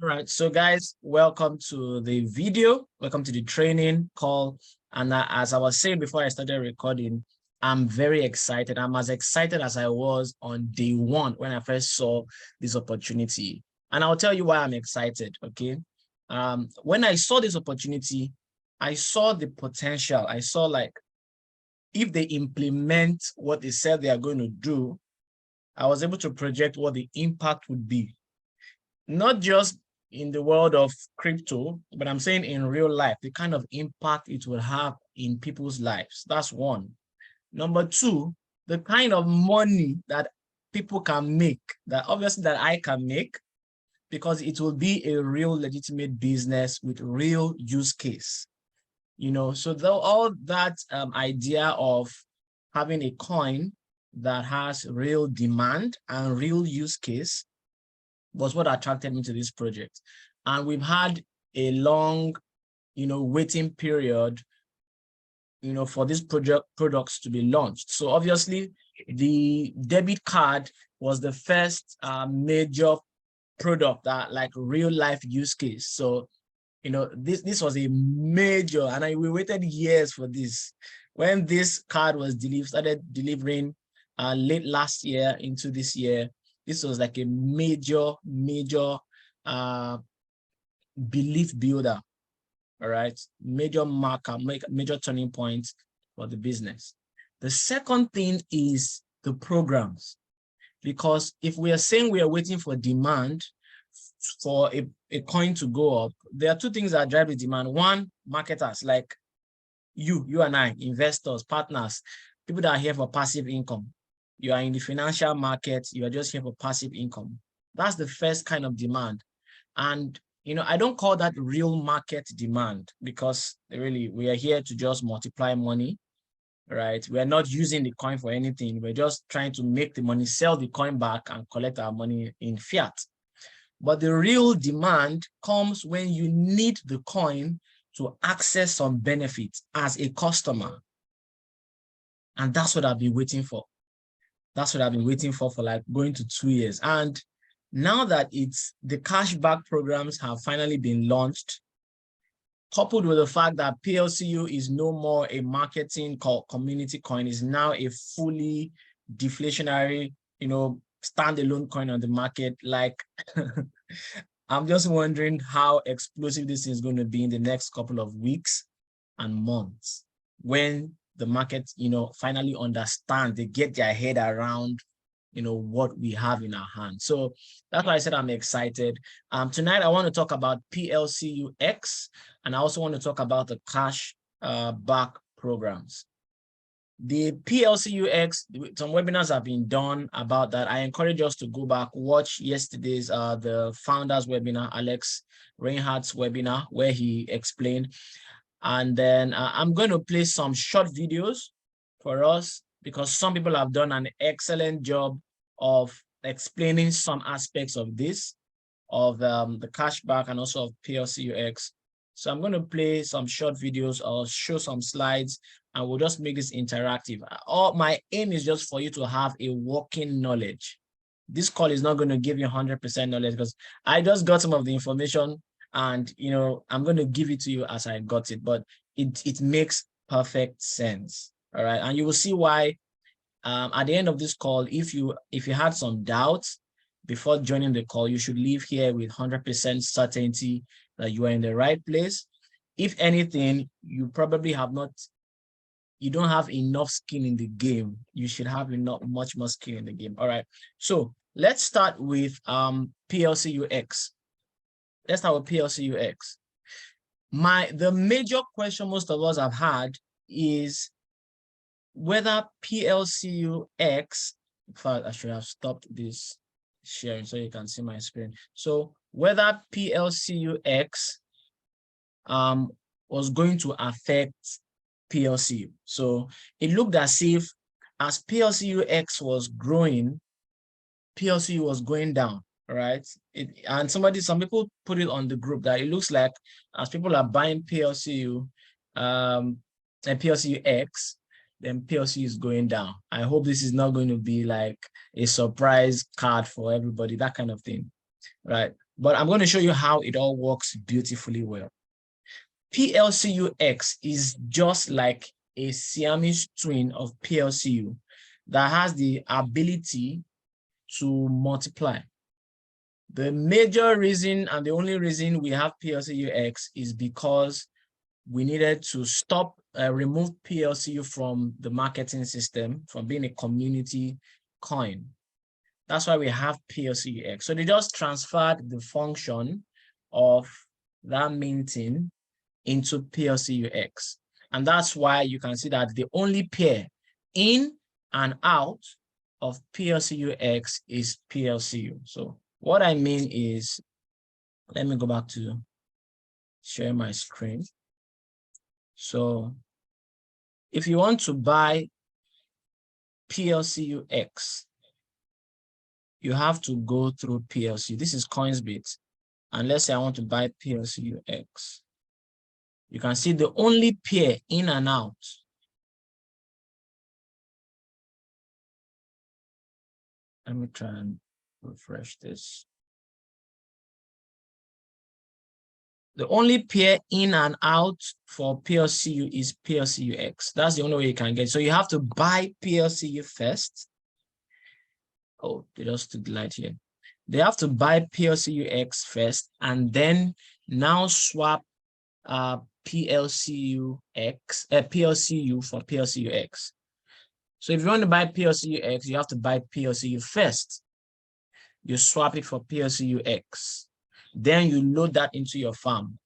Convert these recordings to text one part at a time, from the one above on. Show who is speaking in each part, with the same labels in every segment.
Speaker 1: All right, so guys, welcome to the video. Welcome to the training call. And as I was saying before I started recording, I'm very excited. I'm as excited as I was on day one when I first saw this opportunity. And I'll tell you why I'm excited, okay? When I saw this opportunity, I saw the potential. I saw like, if they implement what they said they are going to do, I was able to project what the impact would be. Not just in the world of crypto, but I'm saying in real life, the kind of impact it will have in people's lives. That's one. Number two, the kind of money that people can make, that obviously that I can make, because it will be a real legitimate business with real use case. You know, so all that idea of having a coin that has real demand and real use case was what attracted me to this project. And we've had a long, waiting period, for these products to be launched. So obviously the debit card was the first major product that like real life use case. So, this was a major, and we waited years for this. When this card was started delivering late last year into this year, this was like a major belief builder, all right? Major marker, major turning point for the business. The second thing is the programs, because if we are saying we are waiting for demand for a coin to go up, there are two things that drive the demand. One, marketers like you and I, investors, partners, people that are here for passive income. You are in the financial market, you are just here for passive income. That's the first kind of demand. And, I don't call that real market demand, because really we are here to just multiply money, right? We are not using the coin for anything. We're just trying to make the money, sell the coin back and collect our money in fiat. But the real demand comes when you need the coin to access some benefits as a customer. And that's what I've been waiting for. That's what I've been waiting for like going to 2 years. And now that the cashback programs have finally been launched, coupled with the fact that PLCU is no more a marketing community coin, is now a fully deflationary, standalone coin on the market. Like, I'm just wondering how explosive this is going to be in the next couple of weeks and months when the market, finally understand, they get their head around, what we have in our hands. So that's why I said I'm excited. Tonight, I want to talk about PLCUX, and I also want to talk about the cashback programs. The PLCUX, some webinars have been done about that. I encourage us to go back, watch yesterday's the founders webinar, Alex Reinhardt's webinar, where he explained. And then I'm going to play some short videos for us, because some people have done an excellent job of explaining some aspects of this, of the cashback and also of PLCUX. So I'm going to play some short videos or show some slides, and we'll just make this interactive. My aim is just for you to have a working knowledge. This call is not going to give you 100% knowledge, because I just got some of the information, and I'm going to give it to you as I got it, but it makes perfect sense. All right, and you will see why at the end of this call, if you had some doubts before joining the call, you should leave here with 100% certainty that you are in the right place. If anything, you probably don't have enough skin in the game. You should have much more skin in the game. All right, so let's start with PLCUX. Let's start with PLCUX. The major question most of us have had is whether PLCUX, in fact, I should have stopped this sharing so you can see my screen. So whether PLCUX was going to affect PLCU. So it looked as if as PLCUX was growing, PLCU was going down, right? And some people put it on the group that it looks like as people are buying PLCU and PLCUX, then PLC is going down. I hope this is not going to be like a surprise card for everybody, that kind of thing, right? but I'm going to show you how it all works beautifully well. PLCUX is just like a Siamese twin of PLCU that has the ability to multiply. The major reason and the only reason we have PLCUX is because we needed to remove PLCU from the marketing system, from being a community coin. That's why we have PLCUX. So they just transferred the function of that minting into PLCUX. And that's why you can see that the only pair in and out of PLCUX is PLCU. So what I mean is, let me go back to share my screen. So if you want to buy PLCUX, you have to go through PLC. This is Coinsbit. And let's say I want to buy PLCUX. You can see the only pair in and out. Let me try and refresh this. The only pair in and out for PLCU is PLCUX. That's the only way you can get. So you have to buy PLCU first. Oh, they just took the light here. They have to buy PLCUX first and then now swap PLCU for PLCUX. So if you want to buy PLCUX, you have to buy PLCU first. You swap it for PLCUX. Then you load that into your farm.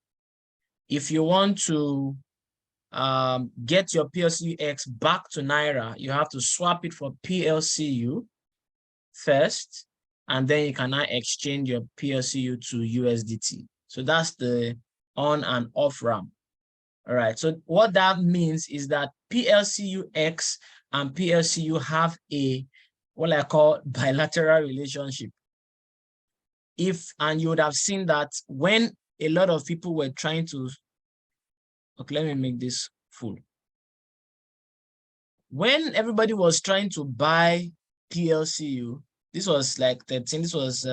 Speaker 1: If you want to get your PLCUX back to Naira, you have to swap it for PLCU first, and then you can now exchange your PLCU to USDT. So that's the on and off ramp. All right. So what that means is that PLCUX and PLCU have what I call bilateral relationship. And you would have seen that when a lot of people were trying to, okay, let me make this full. When everybody was trying to buy PLCU, this was like 13, this was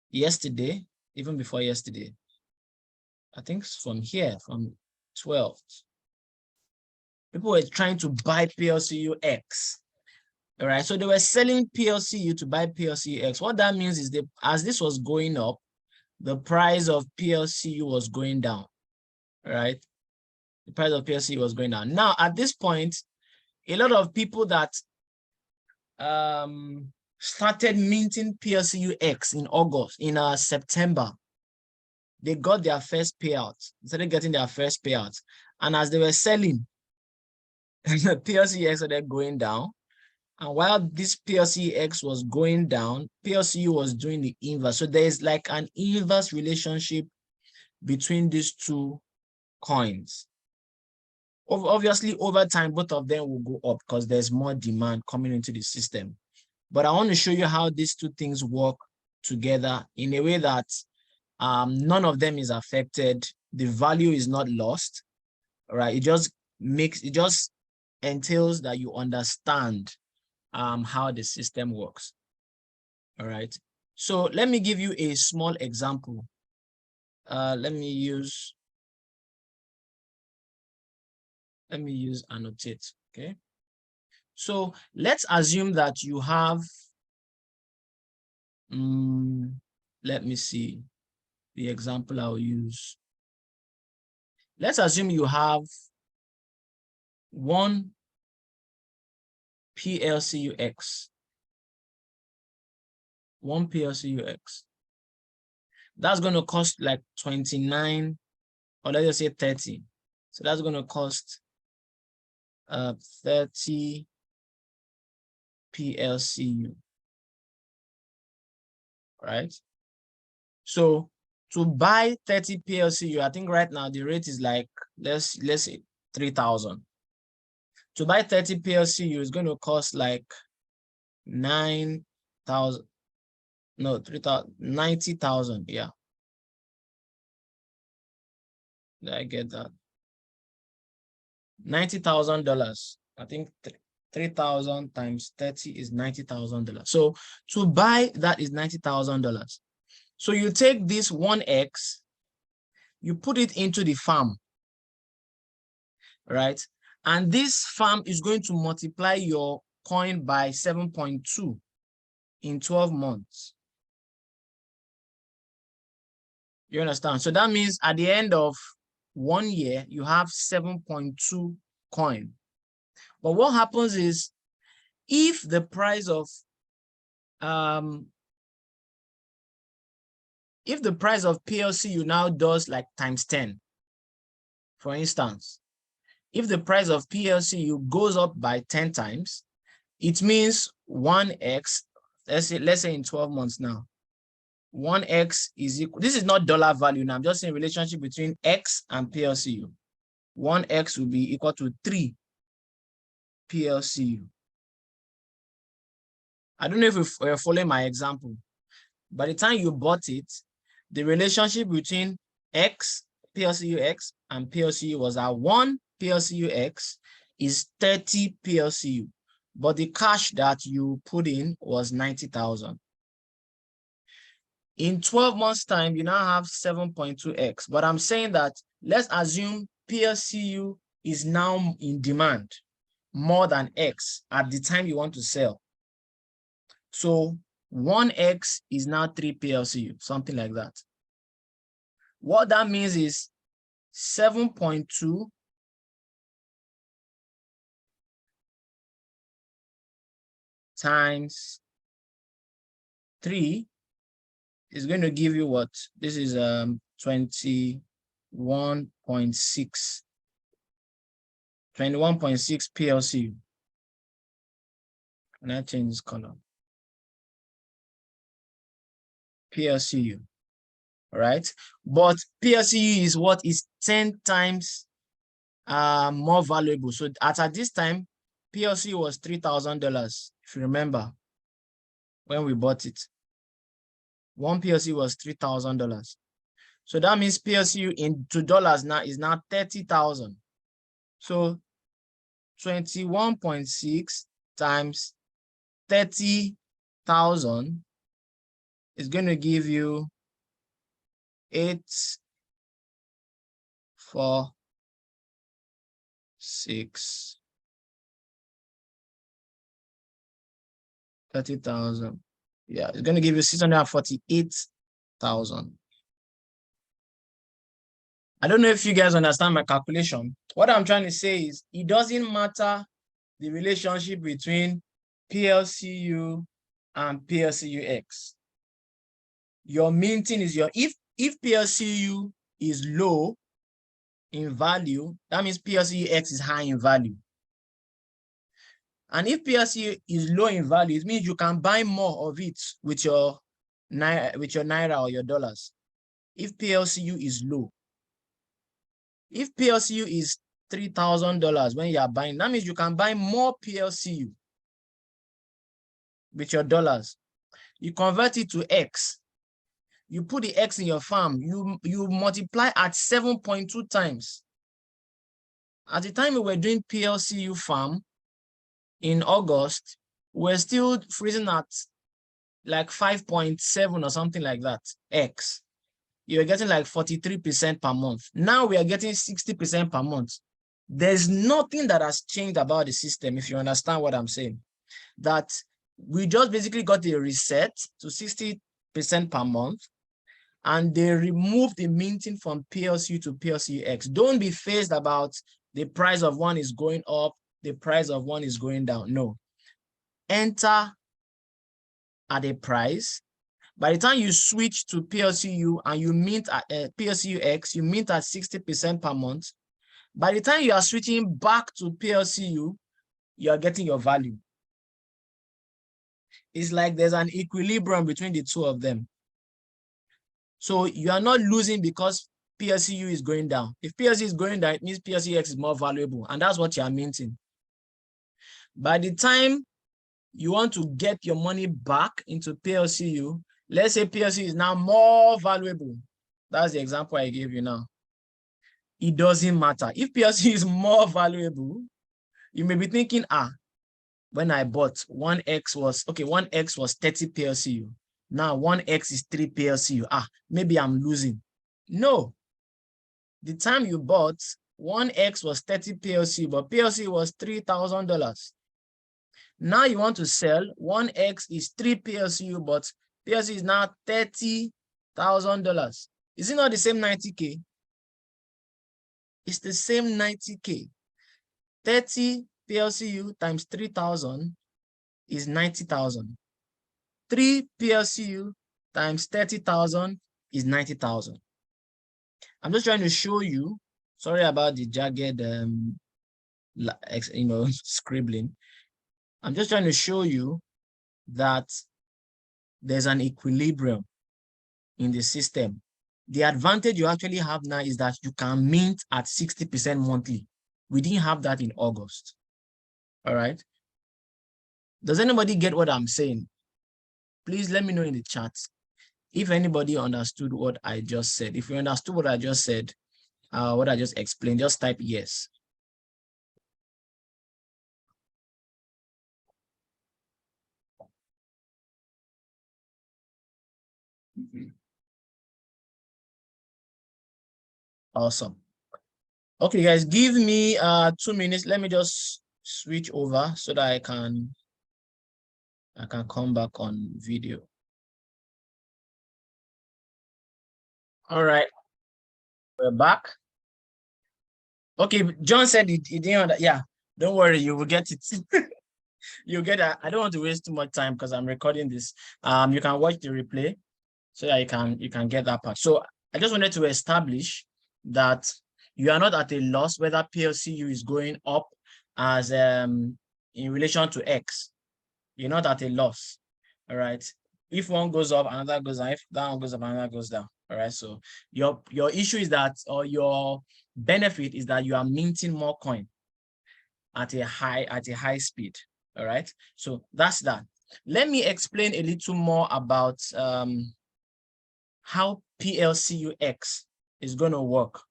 Speaker 1: yesterday, even before yesterday. I think from 12th. People were trying to buy PLCUX. All right, so they were selling PLCU to buy PLCUX. What that means is that as this was going up, the price of PLCU was going down. All right, the price of PLCU was going down. Now, at this point, a lot of people that started minting PLCUX in September, they got their first payout. They started getting their first payout. And as they were selling, the PLCUX started going down. And while this PLCUX was going down, PLCU was doing the inverse. So there is like an inverse relationship between these two coins. Obviously, over time, both of them will go up because there's more demand coming into the system. But I want to show you how these two things work together in a way that none of them is affected. The value is not lost. All right, it just entails that you understand how the system works. All right, so let me give you a small example. Let me use annotate. Okay, so let's assume that you have let me see the example I'll use. Let's assume you have one PLCUX. One PLCUX. That's going to cost like 29, or let's just say 30. So that's going to cost 30 PLCU. Right? So to buy 30 PLCU, I think right now the rate is like, let's say 3,000. To buy 30 PLCU is going to cost like 9,000. No, 90,000. Yeah. Did I get that? $90,000. I think 3,000 times 30 is $90,000. So to buy that is $90,000. So you take this 1x, you put it into the farm, right? And this farm is going to multiply your coin by 7.2 in 12 months. You understand? So that means at the end of 1 year, you have 7.2 coin. But what happens is, if the price of PLCU now does like times 10, for instance, if the price of PLCU goes up by 10 times, it means 1x, let's say in 12 months now, 1x is equal, this is not dollar value now, I'm just saying relationship between x and PLCU. 1x will be equal to 3 PLCU. I don't know if you're following my example. By the time you bought it, the relationship between X, PLCU X, and PLCU was that 1 PLCU X is 30 PLCU, but the cash that you put in was 90,000. In 12 months' time, you now have 7.2x. But I'm saying that let's assume PLCU is now in demand more than X at the time you want to sell. So 1x is now 3 PLCU, something like that. What that means is 7.2 times 3 is going to give you what? This is 21.6 PLCU. And I change this color. PLCU, right? But PLCU is what is 10 times more valuable. So at this time, PLCU was $3,000, if you remember, when we bought it. One PLCU was $3,000. So that means PLCU into dollars now is now 30,000. So 21.6 times 30,000 is going to give you 846 30,000. Yeah, it's going to give you 648,000. I don't know if you guys understand my calculation. What I'm trying to say is it doesn't matter the relationship between PLCU and PLCUX. Your minting is your, if PLCU is low in value, that means PLCUX is high in value. And if PLCU is low in value, it means you can buy more of it with your naira or your dollars. If PLCU is low, if PLCU is $3,000 when you are buying, that means you can buy more PLCU with your dollars. You convert it to X. You put the X in your farm. You multiply at 7.2 times. At the time we were doing PLCU farm in August, we're still freezing at like 5.7 or something like that, X. You're getting like 43% per month. Now we are getting 60% per month. There's nothing that has changed about the system, if you understand what I'm saying. That we just basically got a reset to 60% per month, and they removed the minting from PLCU to PLCUX. Don't be phased about the price of one is going up, the price of one is going down. No. Enter at a price. By the time you switch to PLCU and you mint at PLCUX, you mint at 60% per month. By the time you are switching back to PLCU, you are getting your value. It's like there's an equilibrium between the two of them. So you are not losing because PLCU is going down. If PLC is going down, it means PLCUX is more valuable, and that's what you are minting. By the time you want to get your money back into PLCU, let's say PLC is now more valuable. That's the example I gave you now. It doesn't matter. If PLC is more valuable, you may be thinking, when I bought 1x was 30 PLCU. Now 1x is 3 PLCU. Maybe I'm losing. No. The time you bought, 1x was 30 PLCU, but PLC was $3,000. Now you want to sell, 1x is 3 PLCU, but PLC is now $30,000. Is it not the same 90K? It's the same 90K. 30 PLCU times 3,000 is 90,000. 3 PLCU times 30,000 is 90,000. I'm just trying to show you, sorry about the jagged, scribbling. I'm just trying to show you that there's an equilibrium in the system. The advantage you actually have now is that you can mint at 60% monthly. We didn't have that in August. All right. Does anybody get what I'm saying? Please let me know in the chat if anybody understood what I just said. If you understood what I just said, what I just explained, just type yes. Awesome. Okay, guys, give me 2 minutes. Let me just switch over so that I can come back on video. All right, we're back. Okay, John said he didn't. Yeah, don't worry, you will get it. You'll get it. I don't want to waste too much time because I'm recording this. You can watch the replay so that you can get that part. So I just wanted to establish that you are not at a loss whether PLCU is going up as in relation to X. You're not at a loss. All right. If one goes up, another goes down. If that one goes up, another goes down. All right. So your issue is that, or your benefit is that you are minting more coin at a high speed. All right. So that's that. Let me explain a little more about how PLCUX is going to work,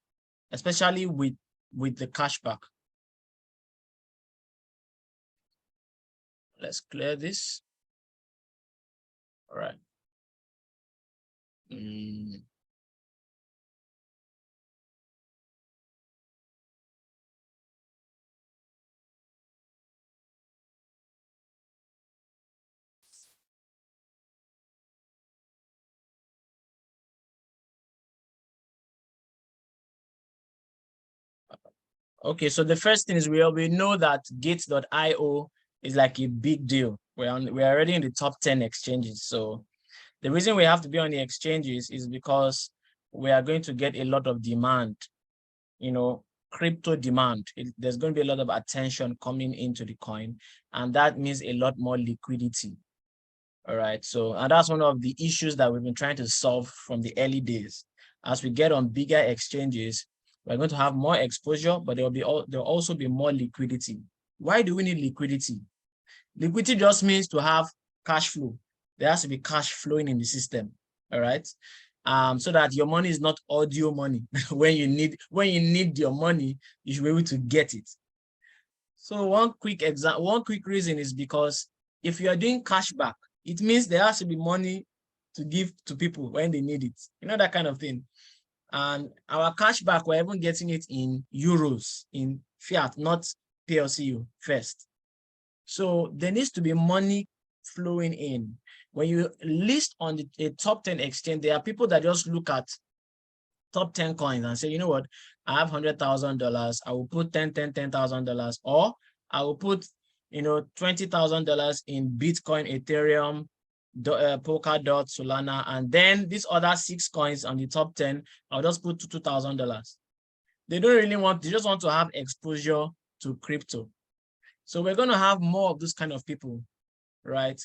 Speaker 1: especially with the cashback. Let's clear this. All right. Okay, so the first thing is we know that Gates.io is like a big deal. We're already in the top 10 exchanges. So the reason we have to be on the exchanges is because we are going to get a lot of demand, crypto demand. There's going to be a lot of attention coming into the coin, and that means a lot more liquidity. All right, so and that's one of the issues that we've been trying to solve from the early days. As we get on bigger exchanges, we're going to have more exposure, but there'll also be more liquidity. Why do we need liquidity? Liquidity just means to have cash flow. There has to be cash flowing in the system. All right. So that your money is not audio money. when you need your money, you should be able to get it. So one quick reason is because if you are doing cashback, it means there has to be money to give to people when they need it. That kind of thing. And our cashback, we're even getting it in euros, in fiat, not PLCU first. So there needs to be money flowing in. When you list on a top 10 exchange, there are people that just look at top 10 coins and say, you know what, I have $100,000. I will put $10,000, or I will put, $20,000 in Bitcoin, Ethereum, Polkadot, Solana, and then these other 6 coins on the top 10, I'll just put $2,000. They don't really they just want to have exposure to crypto. So we're going to have more of this kind of people, right?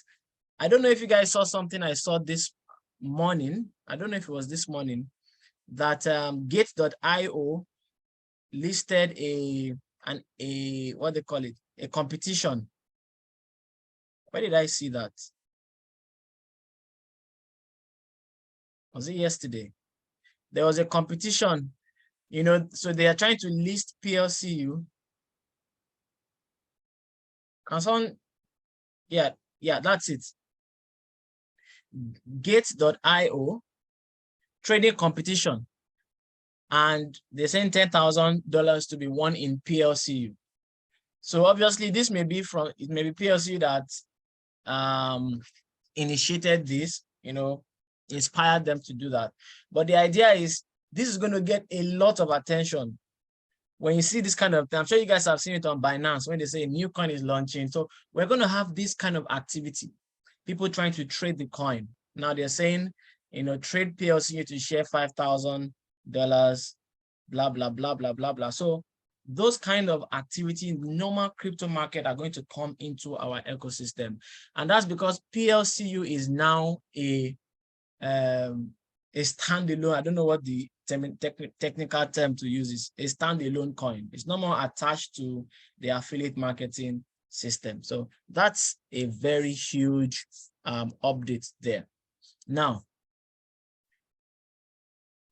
Speaker 1: I don't know if you guys saw something I saw this morning. I don't know if it was this morning that Gate.io listed what they call it, a competition. Where did I see that? Was it yesterday? There was a competition, so they are trying to list PLCU. And someone, yeah, that's it. Gate.io, trading competition, and they're saying $10,000 to be won in PLCU. So obviously this may be PLCU that initiated this, inspired them to do that. But the idea is this is going to get a lot of attention. When you see this kind of thing, I'm sure you guys have seen it on Binance when they say a new coin is launching. So we're going to have this kind of activity, people trying to trade the coin. Now they're saying, trade PLCU to share $5,000, blah, blah, blah, blah, blah, blah. So those kind of activity in normal crypto market are going to come into our ecosystem. And that's because PLCU is now a standalone, I don't know what the technical term to use is, a standalone coin. It's no more attached to the affiliate marketing system. So that's a very huge update there. Now,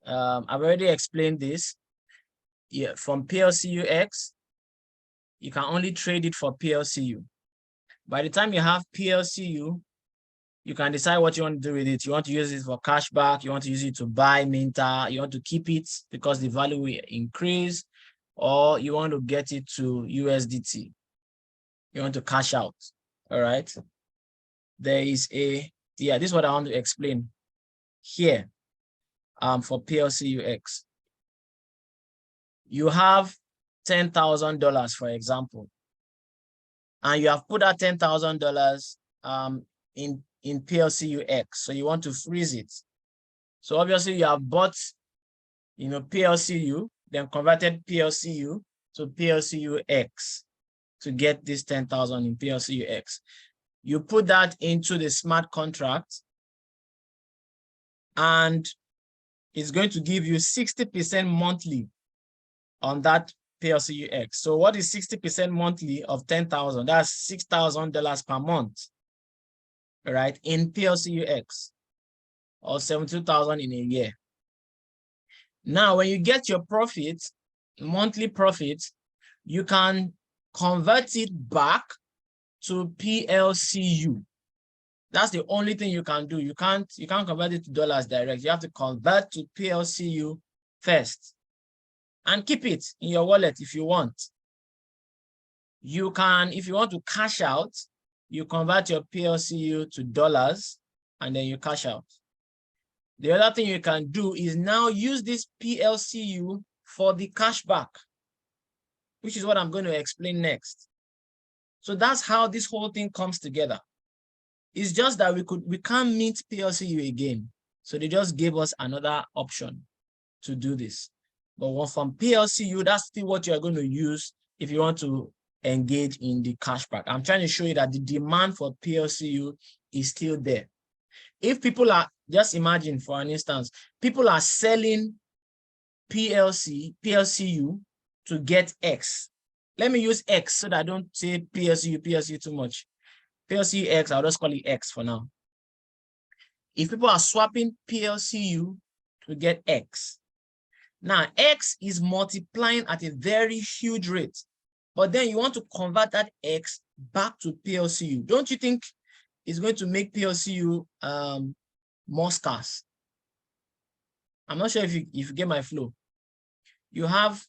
Speaker 1: I've already explained this. Yeah, from PLCUX, you can only trade it for PLCU. By the time you have PLCU, you can decide what you want to do with it. You want to use it for cashback, you want to use it to buy Minter, you want to keep it because the value will increase, or you want to get it to USDT. You want to cash out. All right. There is this is what I want to explain here for PLCUX. You have $10,000, for example, and you have put that $10,000 in PLCUX. So you want to freeze it. So obviously you have bought, PLCU, then converted PLCU to PLCUX to get this 10,000 in PLCUX. You put that into the smart contract, and it's going to give you 60% monthly on that PLCUX. So what is 60% monthly of 10,000? That's $6,000 per month, right? In PLCUX, or 72,000 in a year. Now, when you get your profit, monthly profit, you can convert it back to PLCU. That's the only thing you can do. You can't convert it to dollars direct. You have to convert to PLCU first and keep it in your wallet if you want. You can, if you want to cash out, you convert your PLCU to dollars and then you cash out. The other thing you can do is now use this PLCU for the cashback, which is what I'm going to explain next. So that's how this whole thing comes together. It's just that we can't meet PLCU again. So they just gave us another option to do this. But from PLCU, that's still what you're going to use if you want to engage in the cashback. I'm trying to show you that the demand for PLCU is still there. If people are, just imagine for an instance, people are selling PLCU to get X. Let me use X so that I don't say PLCU too much. PLCUX, I'll just call it X for now. If people are swapping PLCU to get X, now X is multiplying at a very huge rate, but then you want to convert that X back to PLCU. Don't you think it's going to make PLCU more scarce? I'm not sure if you get my flow. You have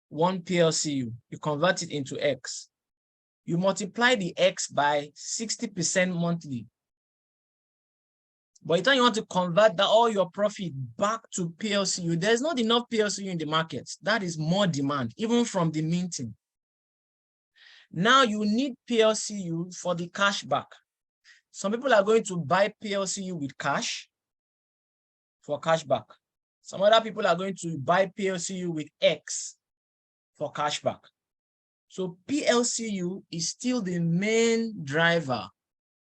Speaker 1: one PLCU, you convert it into X. You multiply the X by 60% monthly. By the time you want to convert all your profit back to PLCU, there's not enough PLCU in the market. That is more demand, even from the minting. Now you need PLCU for the cashback. Some people are going to buy PLCU with cash for cashback. Some other people are going to buy PLCU with X for cashback. So PLCU is still the main driver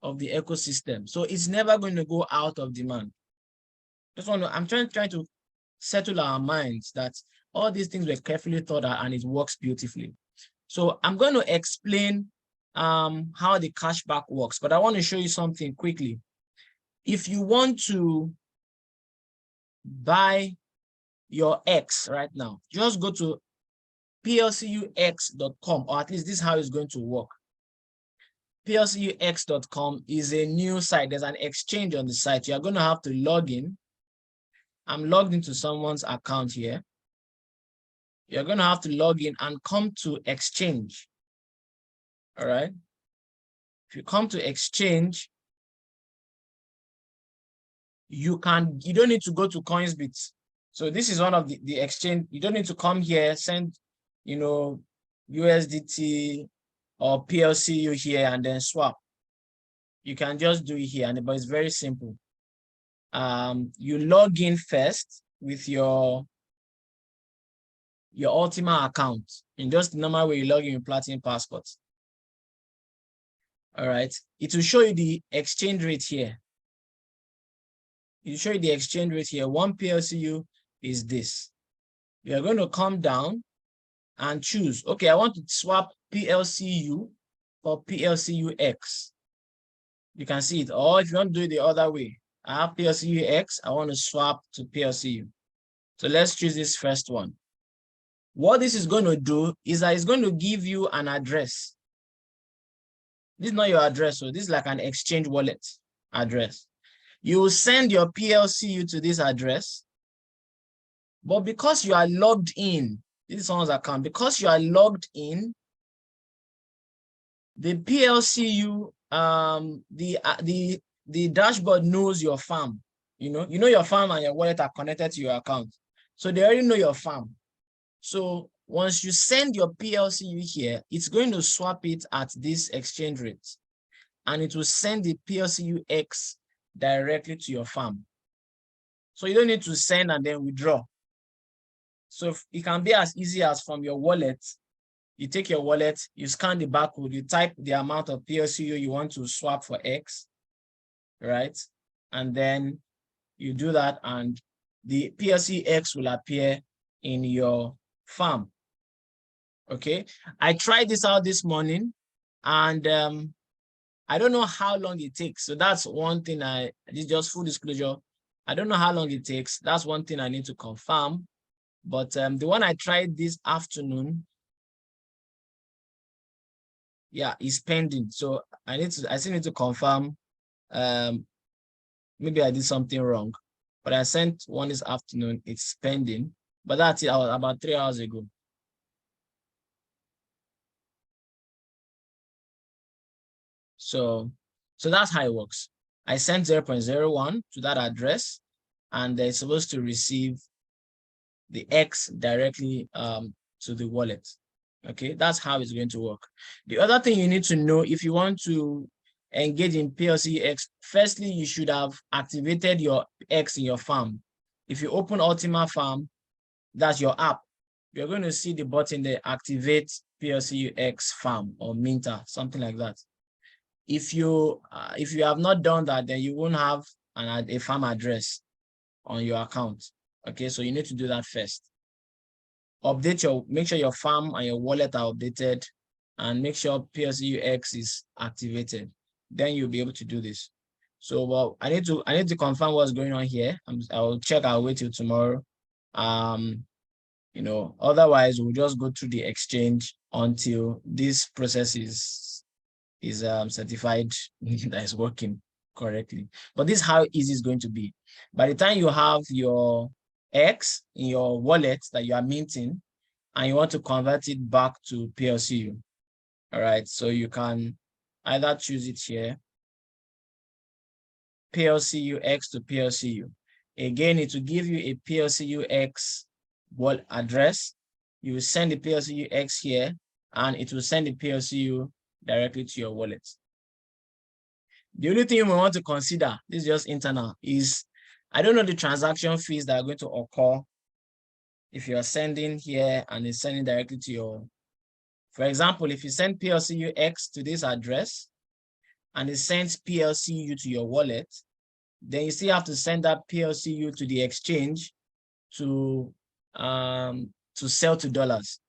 Speaker 1: of the ecosystem. So it's never going to go out of demand. I'm trying to settle our minds that all these things were carefully thought out and it works beautifully. So I'm going to explain how the cashback works, but I want to show you something quickly. If you want to buy your X right now, just go to plcux.com, or at least this is how it's going to work. PLCUX.com is a new site. There's an exchange on the site. You're going to have to log in. I'm logged into someone's account here. You're going to have to log in and come to exchange. All right. If you come to exchange, you don't need to go to Coinsbit. So this is one of the exchange. You don't need to come here, send, USDT or PLCU here and then swap. You can just do it here, but it's very simple. You log in first with your Ultima account in just the normal way you log in with Platinum Passport. All right. It will show you the exchange rate here. It will show you the exchange rate here. One PLCU is this. You're going to come down and choose, okay, I want to swap PLCU for PLCUX. You can see it. Or if you want to do it the other way, I have PLCUX, I want to swap to PLCU. So let's choose this first one. What this is going to do is that it's going to give you an address. This is not your address, so this is like an exchange wallet address. You will send your PLCU to this address, but because you are logged in, this is someone's account, because you are logged in, the PLCU, the dashboard knows your farm. You know your farm and your wallet are connected to your account. So they already know your farm. So once you send your PLCU here, it's going to swap it at this exchange rate, and it will send the PLCUX directly to your farm. So you don't need to send and then withdraw. So it can be as easy as from your wallet. You take your wallet, you scan the barcode, you type the amount of PLCU you want to swap for X, right? And then you do that, and the PLCX will appear in your farm. Okay, I tried this out this morning, and I don't know how long it takes. So that's one thing this is just full disclosure. I don't know how long it takes. That's one thing I need to confirm. But the one I tried this afternoon, yeah, is pending. So I still need to confirm. Maybe I did something wrong, but I sent one this afternoon. It's pending, but that's it. About 3 hours ago. So that's how it works. I sent 0.01 to that address, and they're supposed to receive the X directly to the wallet. Okay, that's how it's going to work. The other thing you need to know, if you want to engage in PLCX, firstly, you should have activated your X in your farm. If you open Ultima Farm, that's your app, you're going to see the button there, activate PLCUX farm or Minter, something like that. If you have not done that, then you won't have a farm address on your account. Okay, so you need to do that first. Make sure your farm and your wallet are updated, and make sure PLCUX is activated. Then you'll be able to do this. So, well, I need to confirm what's going on here. I'll check. I'll wait till tomorrow. Otherwise we'll just go through the exchange until this process is certified that is working correctly. But this is how easy it's going to be. By the time you have your X in your wallet that you are minting, and you want to convert it back to PLCU, all right, so you can either choose it here, PLCUX to PLCU. Again, it will give you a PLCUX wallet address. You will send the PLCUX here, and it will send the PLCU directly to your wallet. The only thing you may want to consider, this is just internal, is I don't know the transaction fees that are going to occur if you're sending here and it's sending directly to your, for example, if you send PLCUX to this address and it sends PLCU to your wallet, then you still have to send that PLCU to the exchange to sell to dollars.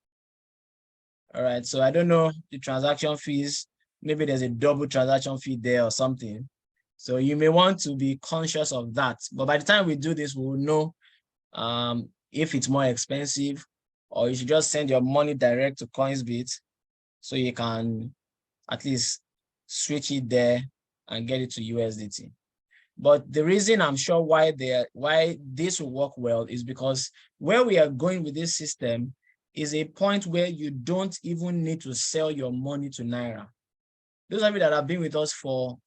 Speaker 1: All right, so I don't know the transaction fees. Maybe there's a double transaction fee there or something. So you may want to be conscious of that. But by the time we do this, we will know if it's more expensive, or you should just send your money direct to Coinsbit so you can at least switch it there and get it to USDT. But the reason I'm sure why this will work well is because where we are going with this system is a point where you don't even need to sell your money to Naira. Those of you that have been with us for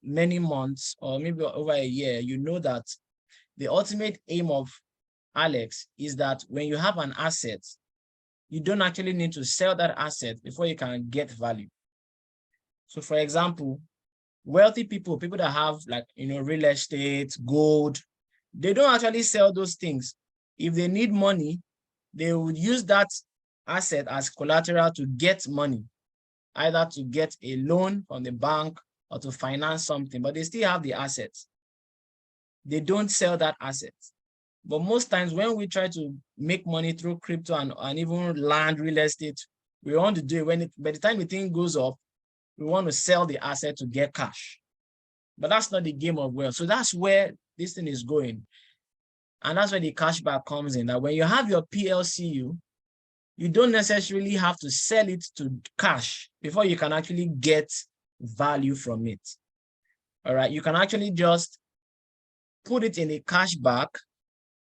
Speaker 1: many months or maybe over a year, you know that the ultimate aim of Alex is that when you have an asset, you don't actually need to sell that asset before you can get value. So for example, wealthy people that have real estate, gold, they don't actually sell those things. If they need money, they would use that asset as collateral to get money, either to get a loan from the bank or to finance something, but they still have the assets. They don't sell that asset. But most times when we try to make money through crypto and even land, real estate, we want to do it by the time the thing goes up, we want to sell the asset to get cash. But that's not the game of wealth. So that's where this thing is going. And that's where the cashback comes in, that when you have your PLCU, you don't necessarily have to sell it to cash before you can actually get value from it. All right, you can actually just put it in a cashback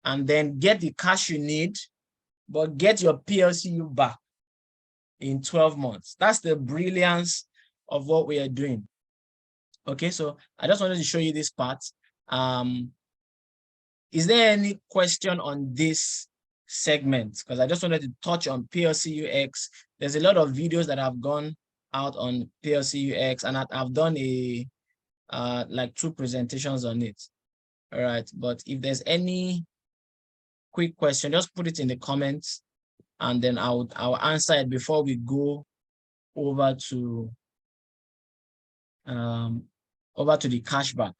Speaker 1: and then get the cash you need, but get your PLCU back in 12 months. That's the brilliance of what we are doing. Okay, so I just wanted to show you this part. Is there any question on this segment? Because I just wanted to touch on PLCUX. There's a lot of videos that have gone out on PLCUX, and I've done like 2 presentations on it. All right, but if there's any quick question, just put it in the comments, and then I'll answer it before we go over to the cashback.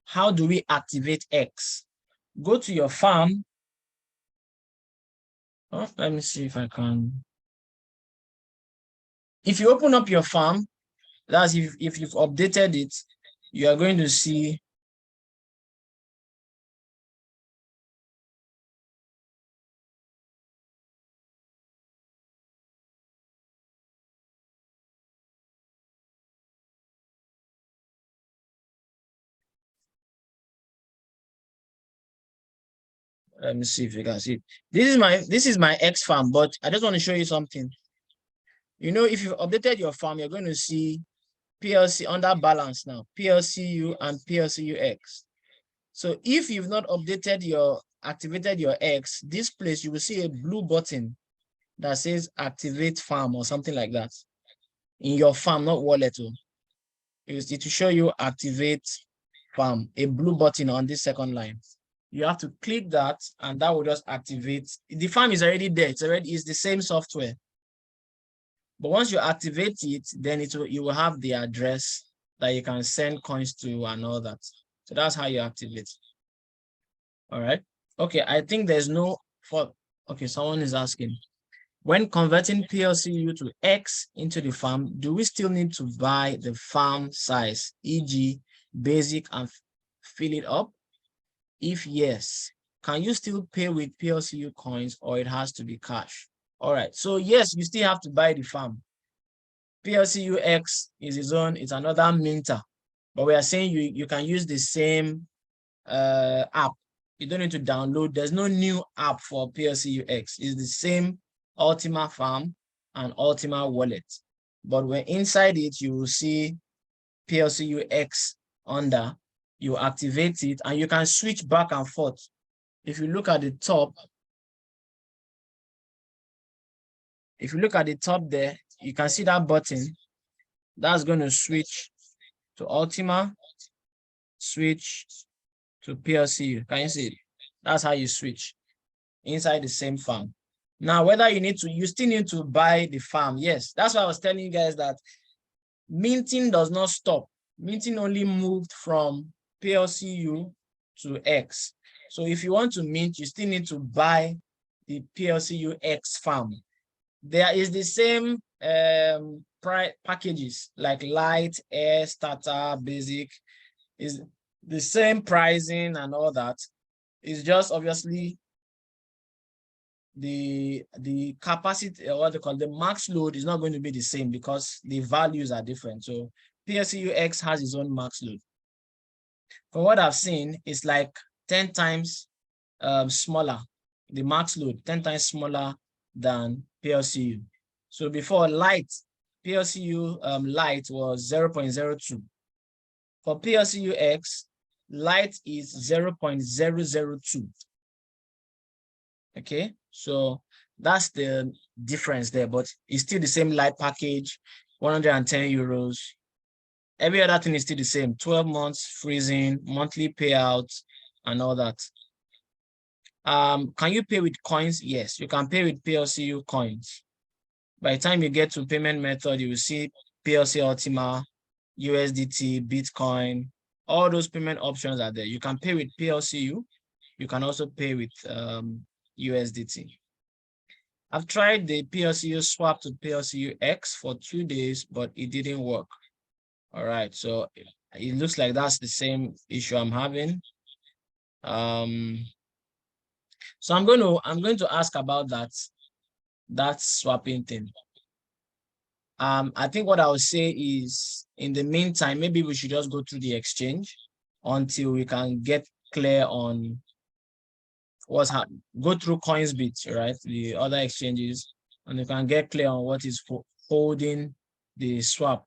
Speaker 1: How do we activate X? Go to your farm. Oh, let me see if I can. If you open up your farm, that's if you've updated it, you are going to see let me see if you can see it. This is my X farm, but I just want to show you something. If you've updated your farm, you're going to see PLC under balance now, PLCU and PLCUX. So if you've not activated your X, this place you will see a blue button that says activate farm or something like that in your farm, not wallet. It will show you activate farm, a blue button on this second line. You have to click that, and that will just activate. The farm is already there. It's the same software. But once you activate it, then you will have the address that you can send coins to and all that. So that's how you activate. All right. Okay, I think there's no fault. Okay, someone is asking, when converting PLCU to X into the farm, do we still need to buy the farm size, e.g. basic, and fill it up? If yes, can you still pay with PLCU coins, or it has to be cash? All right, so yes, you still have to buy the farm. PLCUX is it's another minter, but we are saying you can use the same app. You don't need to download. There's no new app for PLCUX. It's the same Ultima farm and Ultima wallet. But when inside it, you will see PLCUX under. You activate it, and you can switch back and forth. If you look at the top, there, you can see that button. That's going to switch to Ultima, switch to PLCU. Can you see it? That's how you switch inside the same farm. Now, whether you still need to buy the farm. Yes, that's why I was telling you guys that minting does not stop. Minting only moved from PLCU to X. So if you want to mint, you still need to buy the PLCU X farm. There is the same packages like light, air, starter, basic is the same pricing and all that. It's just obviously the capacity, or what they call the max load, is not going to be the same because the values are different. So PLCUX has its own max load. From what I've seen, it's like 10 times smaller, the max load 10 times smaller than PLCU. So before light, PLCU light was 0.02. For PLCUX, light is 0.002. Okay, so that's the difference there, but it's still the same light package, 110 euros. Every other thing is still the same, 12 months freezing, monthly payouts, and all that. Can you pay with coins? Yes, you can pay with PLCU coins. By the time you get to payment method, you will see PLCUltima, USDT, Bitcoin, all those payment options are there. You can pay with PLCU. You can also pay with USDT. I've tried the PLCU swap to PLCUX for 2 days, but it didn't work. All right, so it looks like that's the same issue I'm having. So I'm going to ask about that swapping thing. I think what I would say is, in the meantime, maybe we should just go through the exchange until we can get clear on what's happening. Go through CoinsBit, right? The other exchanges, and you can get clear on what is holding the swap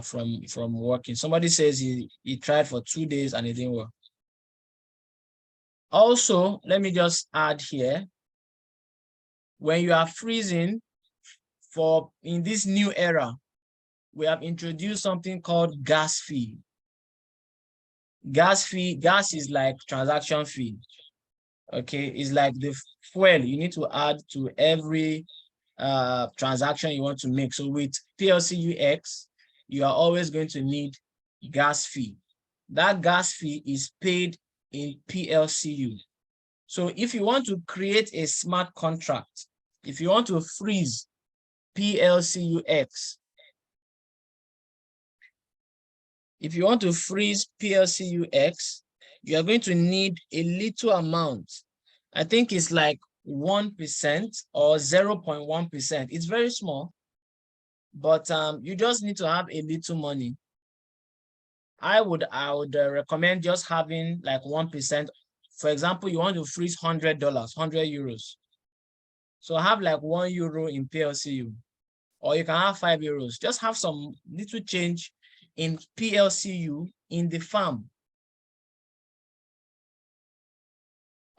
Speaker 1: from working. Somebody says he tried for 2 days and it didn't work. Also, let me just add here, when you are freezing, in this new era, we have introduced something called gas fee. Gas is like transaction fee. Okay, it's like the fuel you need to add to every transaction you want to make. So with PLCUX, you are always going to need gas fee. That gas fee is paid in PLCU. So if you want to create a smart contract, if you want to freeze PLCUX, if you want to freeze PLCUX, you are going to need a little amount. I think it's like 1% or 0.1%. It's very small, but you just need to have a little money. I would recommend just having like 1%. For example, you want to freeze $100, 100 euros. So have like €1 in PLCU, or you can have 5 euros. Just have some little change in PLCU in the farm.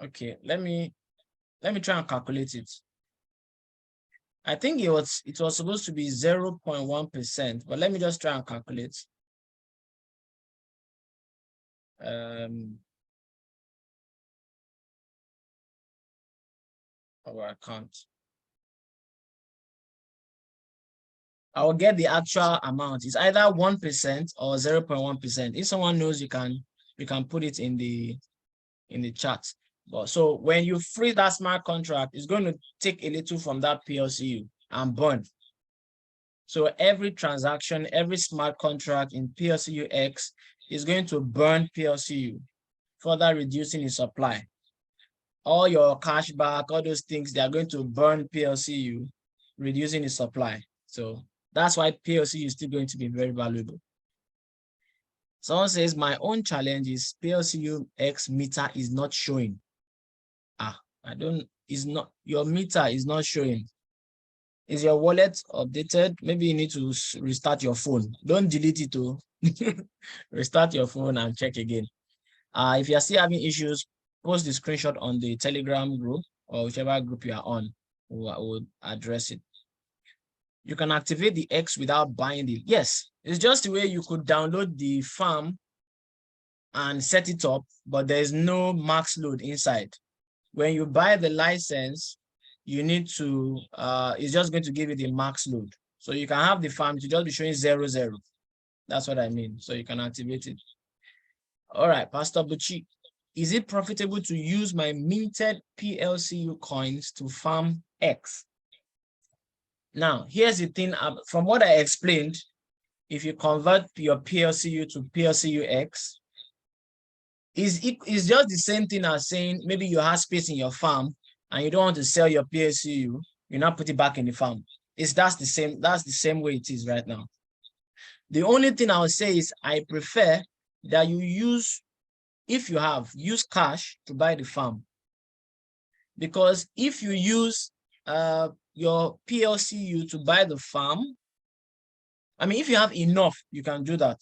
Speaker 1: Okay, let me try and calculate it. I think it was supposed to be 0.1%, but let me just try and calculate. Oh, I can't. I'll get the actual amount. It's either 1% or 0.1%. If someone knows, you can put it in the chat. But so when you freeze that smart contract, it's going to take a little from that PLCU and burn. So every transaction, every smart contract in PLCUX is going to burn PLCU, further reducing its supply. All your cashback, all those things, they are going to burn PLCU, reducing its supply. So that's why PLCU is still going to be very valuable. Someone says, my own challenge is PLCUX meter is not showing. Your meter is not showing. Is your wallet updated? Maybe you need to restart your phone. Don't delete it too. Restart your phone and check again. If you're still having issues, post the screenshot on the Telegram group or whichever group you are on. We'll address it. You can activate the X without buying it. Yes, it's just the way you could download the farm and set it up, but there's no max load inside. When you buy the license, you need to, it's just going to give you the max load. So you can have the farm to just be showing 0, 0. That's what I mean. So you can activate it. All right, Pastor Buchi, is it profitable to use my minted PLCU coins to farm X? Now, here's the thing, from what I explained, if you convert your PLCU to PLCUX, it's just the same thing as saying maybe you have space in your farm and you don't want to sell your PLCU, you now put it back in the farm. That's the same way it is right now. The only thing I would say is I prefer that you use cash to buy the farm. Because if you use your PLCU to buy the farm, I mean, if you have enough, you can do that.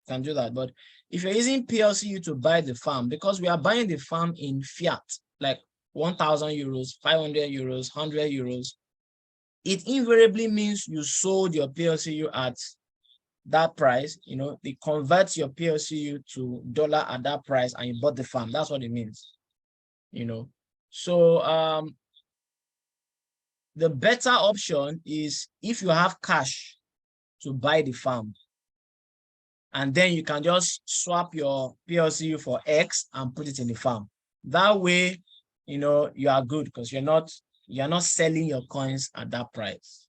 Speaker 1: But if you're using PLCU to buy the farm, because we are buying the farm in fiat, like 1,000 euros, 500 euros, 100 euros, it invariably means you sold your PLCU at that price. They convert your PLCU to dollar at that price and you bought the farm. That's what it means. So the better option is if you have cash to buy the farm, and then you can just swap your PLCU for X and put it in the farm. That way, you are good because you're not selling your coins at that price.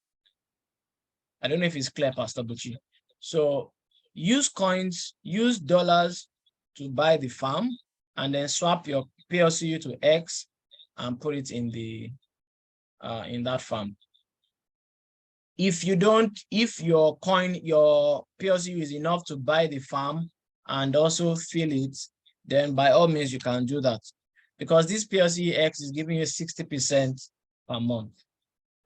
Speaker 1: I don't know if it's clear, Pastor Bucci. So use dollars to buy the farm, and then swap your PLCU to X and put it in that farm. If your PLCU is enough to buy the farm and also fill it, then by all means you can do that, because this PLCU X is giving you 60% per month.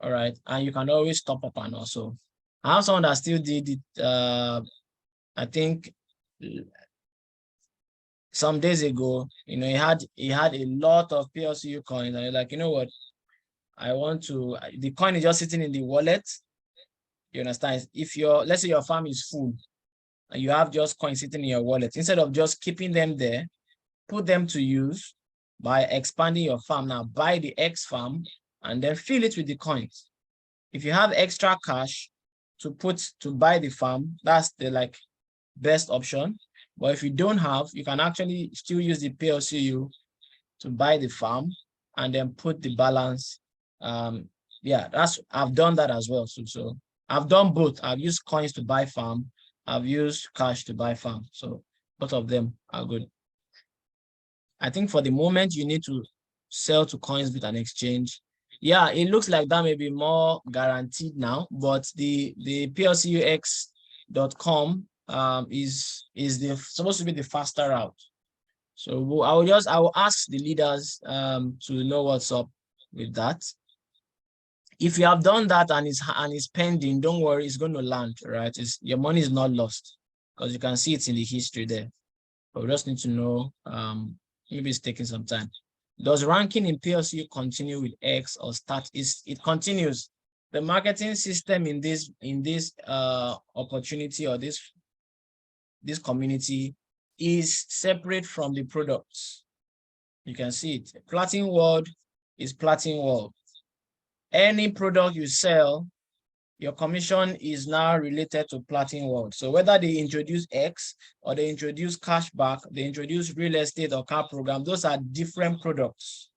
Speaker 1: All right, and you can always top up. And also, I have someone that still did it. I think some days ago. He had a lot of PLCU coins, and he's like, you know what? The coin is just sitting in the wallet. You understand? Let's say your farm is full and you have just coins sitting in your wallet, instead of just keeping them there, put them to use by expanding your farm. Now buy the X farm and then fill it with the coins. If you have extra cash to buy the farm, that's the best option. But if you don't have, you can actually still use the PLCU to buy the farm and then put the balance. Yeah, I've done that as well. So I've done both. I've used coins to buy farm. I've used cash to buy farm. So both of them are good. I think for the moment, you need to sell to Coinsbit and exchange. Yeah, it looks like that may be more guaranteed now, but the PLCUX.com is supposed to be the faster route. So I will ask the leaders to know what's up with that. If you have done that and it's pending, don't worry, it's going to land, right? Your money is not lost, because you can see it's in the history there. But we just need to know, maybe it's taking some time. Does ranking in PLC continue with X or start? It continues. The marketing system in this opportunity or this community is separate from the products. You can see it. Platinum World is Platinum World. Any product you sell, your commission is now related to Platinum World. So whether they introduce X or they introduce Cashback, they introduce real estate or car program, those are different products.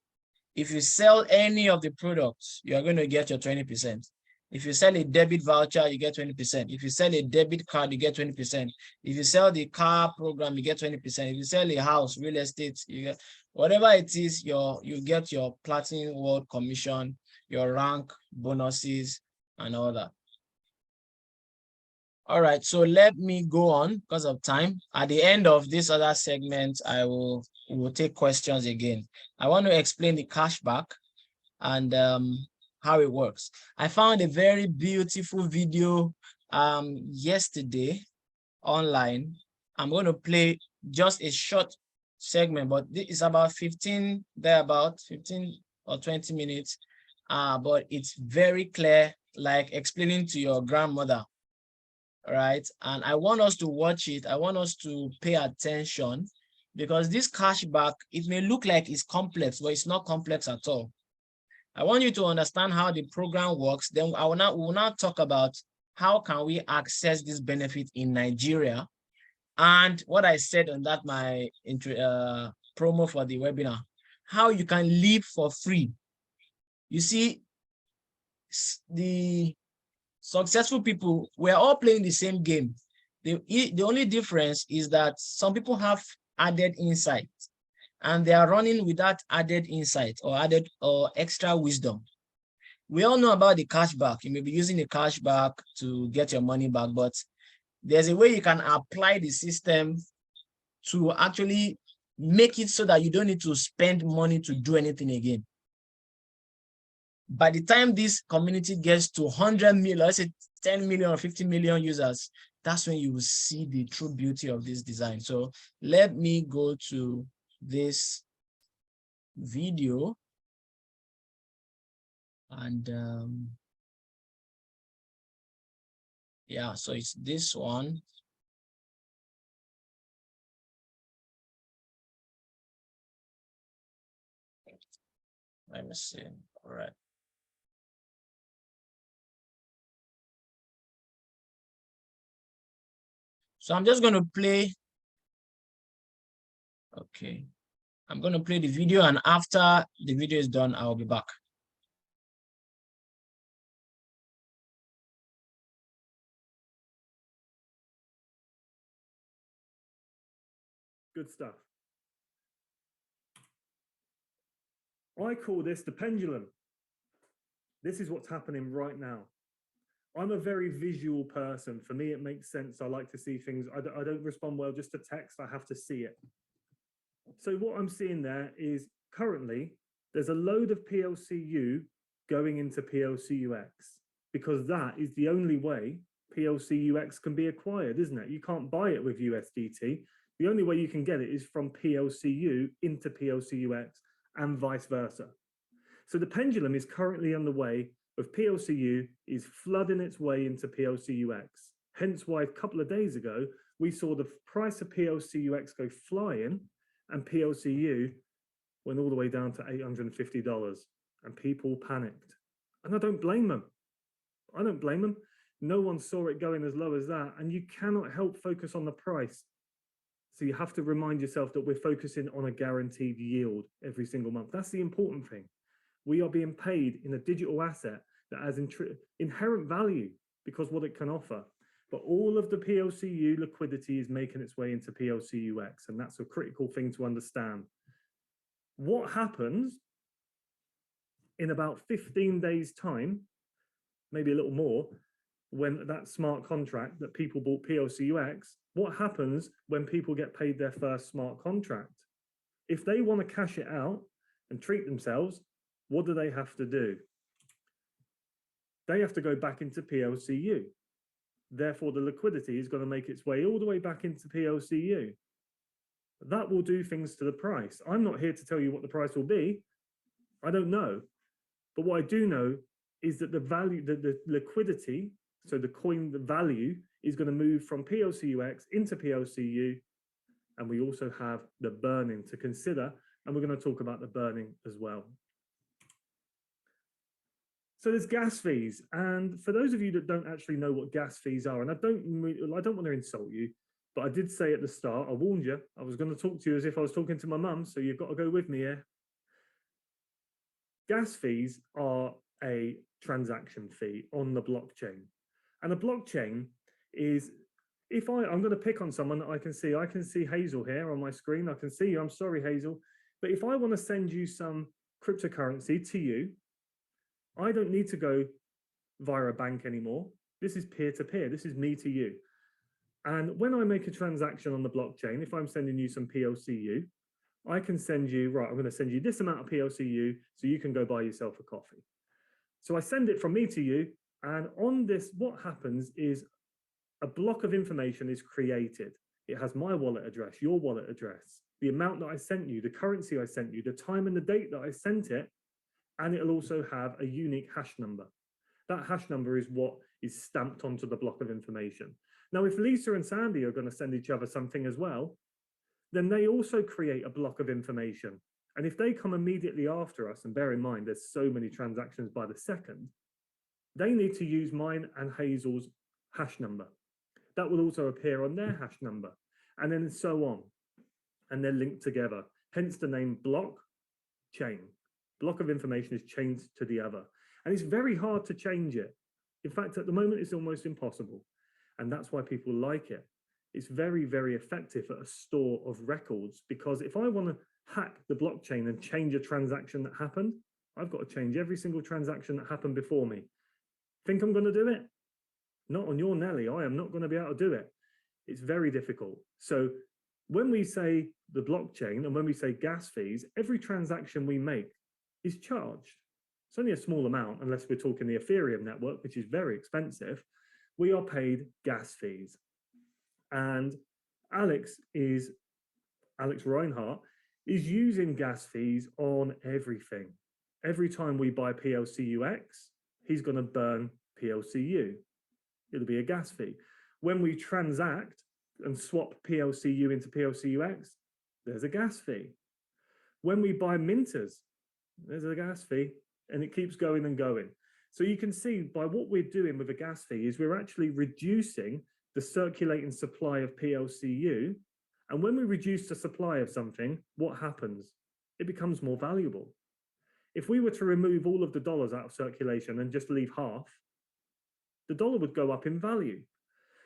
Speaker 1: If you sell any of the products, you're going to get your 20%. If you sell a debit voucher, you get 20%. If you sell a debit card, you get 20%. If you sell the car program, you get 20%. If you sell a house, real estate, you get whatever it is, you get your Platinum World commission, your rank, bonuses, and all that. All right, so let me go on because of time. At the end of this other segment, we will take questions again. I want to explain the cashback and how it works. I found a very beautiful video yesterday online. I'm going to play just a short segment, but it's about 15 or 20 minutes. But it's very clear, like explaining to your grandmother. All right, and I want us to watch it. I want us to pay attention, because this cashback, it may look like it's complex, but it's not complex at all. I want you to understand how the program works. Then we will now talk about how can we access this benefit in Nigeria, and what I said on that my promo for the webinar, how you can live for free. You see, the successful people, we're all playing the same game. The only difference is that some people have added insight and they are running with that added insight or added or extra wisdom. We all know about the cashback. You may be using the cashback to get your money back, but there's a way you can apply the system to actually make it so that you don't need to spend money to do anything again. By the time this community gets to 100 million, let's say 10 million or 50 million users, that's when you will see the true beauty of this design. So let me go to this video and yeah, so it's this one. Let me see. All right. So I'm just going to play. Okay. I'm going to play the video, and after the video is done, I'll be back.
Speaker 2: Good stuff. I call this the pendulum. This is what's happening right now. I'm a very visual person. For me, it makes sense. I like to see things. I don't respond well just to text. I have to see it. So what I'm seeing there is currently there's a load of PLCU going into PLCUX because that is the only way PLCUX can be acquired, isn't it? You can't buy it with USDT. The only way you can get it is from PLCU into PLCUX and vice versa. So the pendulum is currently on the way of PLCU is flooding its way into PLCUX. Hence why a couple of days ago, we saw the price of PLCUX go flying and PLCU went all the way down to $850 and people panicked. And I don't blame them. I don't blame them. No one saw it going as low as that. And you cannot help focus on the price. So you have to remind yourself that we're focusing on a guaranteed yield every single month. That's the important thing. We are being paid in a digital asset that has inherent value because what it can offer. But all of the PLCU liquidity is making its way into PLCUX, and that's a critical thing to understand. What happens in about 15 days' time, maybe a little more, when that smart contract that people bought PLCUX, what happens when people get paid their first smart contract? If they want to cash it out and treat themselves, what do they have to do? They have to go back into PLCU. Therefore, the liquidity is going to make its way all the way back into PLCU. That will do things to the price. I'm not here to tell you what the price will be. I don't know. But what I do know is that the value, the liquidity, so the coin, the value is going to move from PLCUX into PLCU. And we also have the burning to consider. And we're going to talk about the burning as well. So there's gas fees. And for those of you that don't actually know what gas fees are, and I don't want to insult you, but I did say at the start, I warned you, I was going to talk to you as if I was talking to my mum. So you've got to go with me here. Gas fees are a transaction fee on the blockchain. And a blockchain is, if I'm going to pick on someone that I can see Hazel here on my screen. I can see you. I'm sorry, Hazel. But if I want to send you some cryptocurrency to you, I don't need to go via a bank anymore. This is peer-to-peer. This is me to you. And when I make a transaction on the blockchain, if I'm sending you some PLCU, I can send you, right, I'm going to send you this amount of PLCU so you can go buy yourself a coffee. So I send it from me to you. And on this, what happens is a block of information is created. It has my wallet address, your wallet address, the amount that I sent you, the currency I sent you, the time and the date that I sent it, and it'll also have a unique hash number. That hash number is what is stamped onto the block of information. Now, if Lisa and Sandy are going to send each other something as well, then they also create a block of information. And if they come immediately after us, and bear in mind, there's so many transactions by the second, they need to use mine and Hazel's hash number. That will also appear on their hash number, and then so on. And they're linked together. Hence the name blockchain. Block of information is chained to the other. And it's very hard to change it. In fact, at the moment, it's almost impossible. And that's why people like it. It's very, very effective at a store of records, because if I want to hack the blockchain and change a transaction that happened, I've got to change every single transaction that happened before me. Think I'm going to do it? Not on your Nelly. I am not going to be able to do it. It's very difficult. So when we say the blockchain and when we say gas fees, every transaction we make is charged. It's only a small amount, unless we're talking the Ethereum network, which is very expensive. We are paid gas fees. And Alex Reinhardt is using gas fees on everything. Every time we buy PLCUX, he's going to burn PLCU. It'll be a gas fee. When we transact and swap PLCU into PLCUX, there's a gas fee. When we buy minters, there's a gas fee, and it keeps going and going. So you can see by what we're doing with a gas fee is we're actually reducing the circulating supply of PLCU. And when we reduce the supply of something, what happens? It becomes more valuable. If we were to remove all of the dollars out of circulation and just leave half, the dollar would go up in value.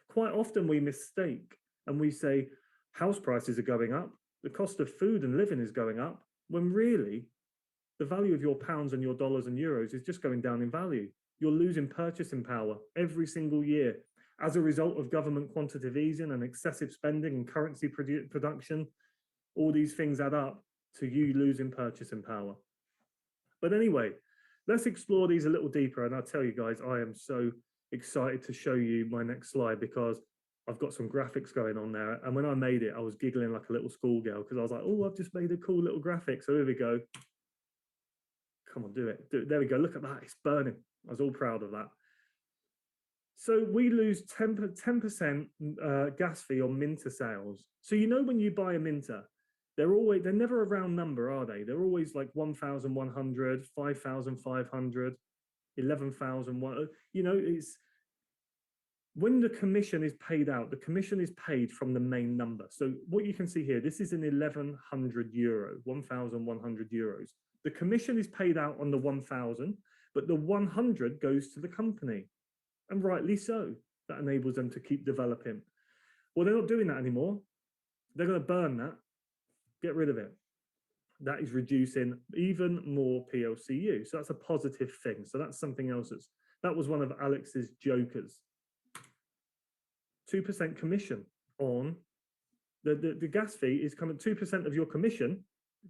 Speaker 2: Quite often we mistake and we say house prices are going up, the cost of food and living is going up, when really the value of your pounds and your dollars and euros is just going down in value. You're losing purchasing power every single year as a result of government quantitative easing and excessive spending and currency production. All these things add up to you losing purchasing power. But anyway, let's explore these a little deeper. And I'll tell you guys, I am so excited to show you my next slide, because I've got some graphics going on there. And when I made it, I was giggling like a little schoolgirl, because I was like, oh, I've just made a cool little graphic. So here we go. Come on, do it. There we go. Look at that. It's burning. I was all proud of that. So we lose 10% gas fee on minter sales. So you know when you buy a minter, they're never a round number, are they? They're always like 1,100, 5,500, 11,000. You know, it's when the commission is paid out, the commission is paid from the main number. So what you can see here, this is an 1,100 euro, 1,100 euros. The commission is paid out on the 1,000, but the 100 goes to the company. And rightly so. That enables them to keep developing. Well, they're not doing that anymore. They're going to burn that, get rid of it. That is reducing even more PLCU. So that's a positive thing. So that's something else. That was one of Alex's jokers. 2% commission on the gas fee is coming. 2% of your commission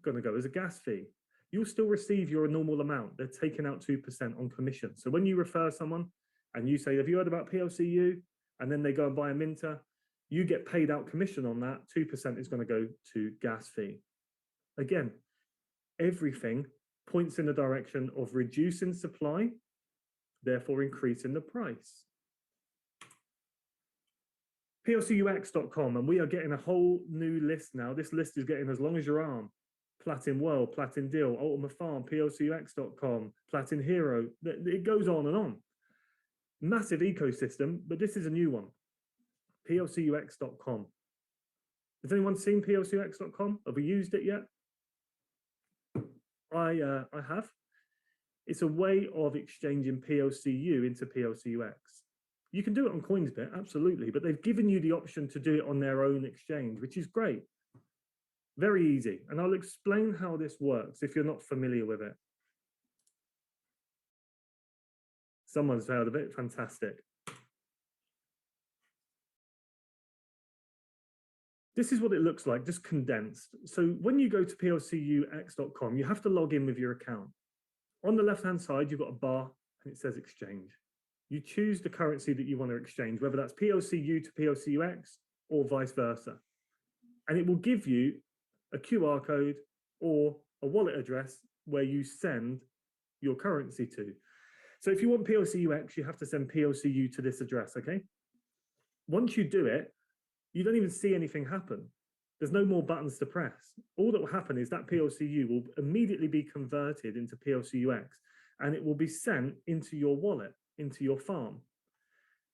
Speaker 2: going to go as a gas fee. You'll still receive your normal amount. They're taking out 2% on commission. So when you refer someone and you say, have you heard about PLCU? And then they go and buy a minter, you get paid out commission on that. 2% is going to go to gas fee. Again, everything points in the direction of reducing supply, therefore increasing the price. PLCUX.com, and we are getting a whole new list now. This list is getting as long as your arm. Platin World, Platin Deal, Ultima Farm, PLCUX.com, Platin Hero. It goes on and on. Massive ecosystem, but this is a new one. PLCUX.com. Has anyone seen PLCUX.com? Have we used it yet? I have. It's a way of exchanging PLCU into PLCUX. You can do it on Coinsbit, absolutely, but they've given you the option to do it on their own exchange, which is great. Very easy. And I'll explain how this works if you're not familiar with it. Someone's heard of it. Fantastic. This is what it looks like, just condensed. So when you go to plcux.com, you have to log in with your account. On the left-hand side, you've got a bar and it says exchange. You choose the currency that you want to exchange, whether that's PLCU to PLCUX or vice versa. And it will give you a QR code or a wallet address where you send your currency to. So if you want PLCUX, you have to send PLCU to this address, okay? Once you do it, you don't even see anything happen. There's no more buttons to press. All that will happen is that PLCU will immediately be converted into PLCUX and it will be sent into your wallet, into your farm.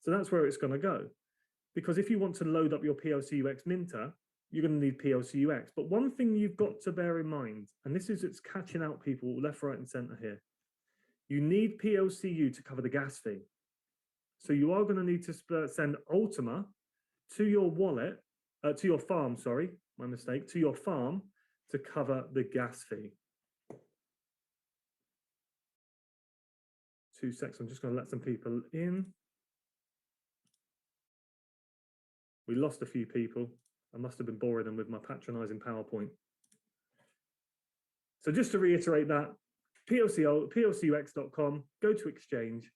Speaker 2: So that's where it's going to go. Because if you want to load up your PLCUX minter, you're going to need PLCUX. But one thing you've got to bear in mind, and this is it's catching out people left, right, and center here. You need PLCU to cover the gas fee. So you are going to need to send Ultima to your wallet, to your farm, sorry, my mistake, to your farm to cover the gas fee. 2 seconds, I'm just going to let some people in. We lost a few people. I must have been boring them with my patronizing PowerPoint. So just to reiterate that, PLCUX.com, go to Exchange.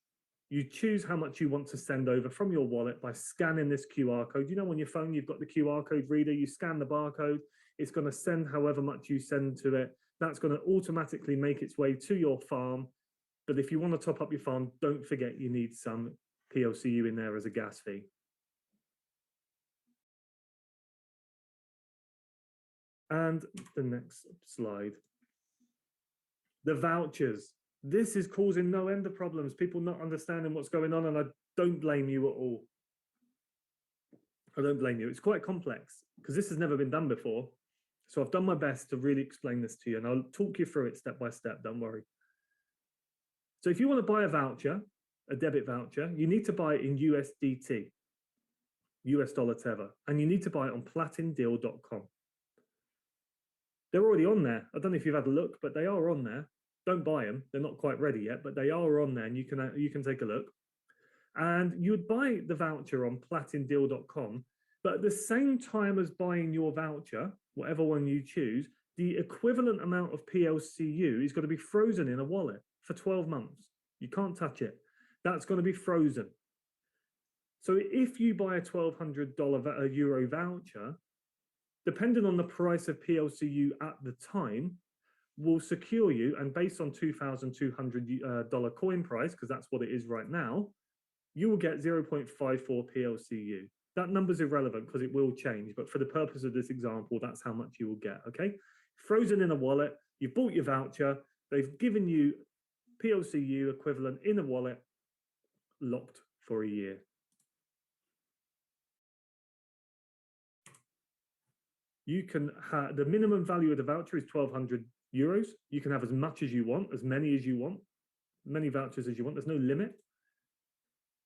Speaker 2: You choose how much you want to send over from your wallet by scanning this QR code. You know, on your phone, you've got the QR code reader, you scan the barcode, it's going to send however much you send to it. That's going to automatically make its way to your farm. But if you want to top up your farm, don't forget you need some PLCU in there as a gas fee. And the next slide. The vouchers. This is causing no end of problems. People not understanding what's going on, and I don't blame you at all. I don't blame you. It's quite complex because this has never been done before. So I've done my best to really explain this to you, and I'll talk you through it step by step, don't worry. So if you want to buy a voucher, a debit voucher, you need to buy it in USDT, US dollar tether, and you need to buy it on platindeal.com. They're already on there. I don't know if you've had a look, but they are on there. Don't buy them. They're not quite ready yet, but they are on there and you can take a look. And you would buy the voucher on platindeal.com, but at the same time as buying your voucher, whatever one you choose, the equivalent amount of PLCU is going to be frozen in a wallet for 12 months. You can't touch it. That's going to be frozen. So if you buy a $1,200 euro voucher, depending on the price of PLCU at the time, will secure you, and based on $2,200 coin price, because that's what it is right now, you will get 0.54 PLCU. That number's irrelevant because it will change, but for the purpose of this example, that's how much you will get, okay? Frozen in a wallet, you've bought your voucher, they've given you PLCU equivalent in a wallet, locked for a year. You can have, the minimum value of the voucher is 1,200 euros. You can have as much as you want, as many as you want, many vouchers as you want. There's no limit.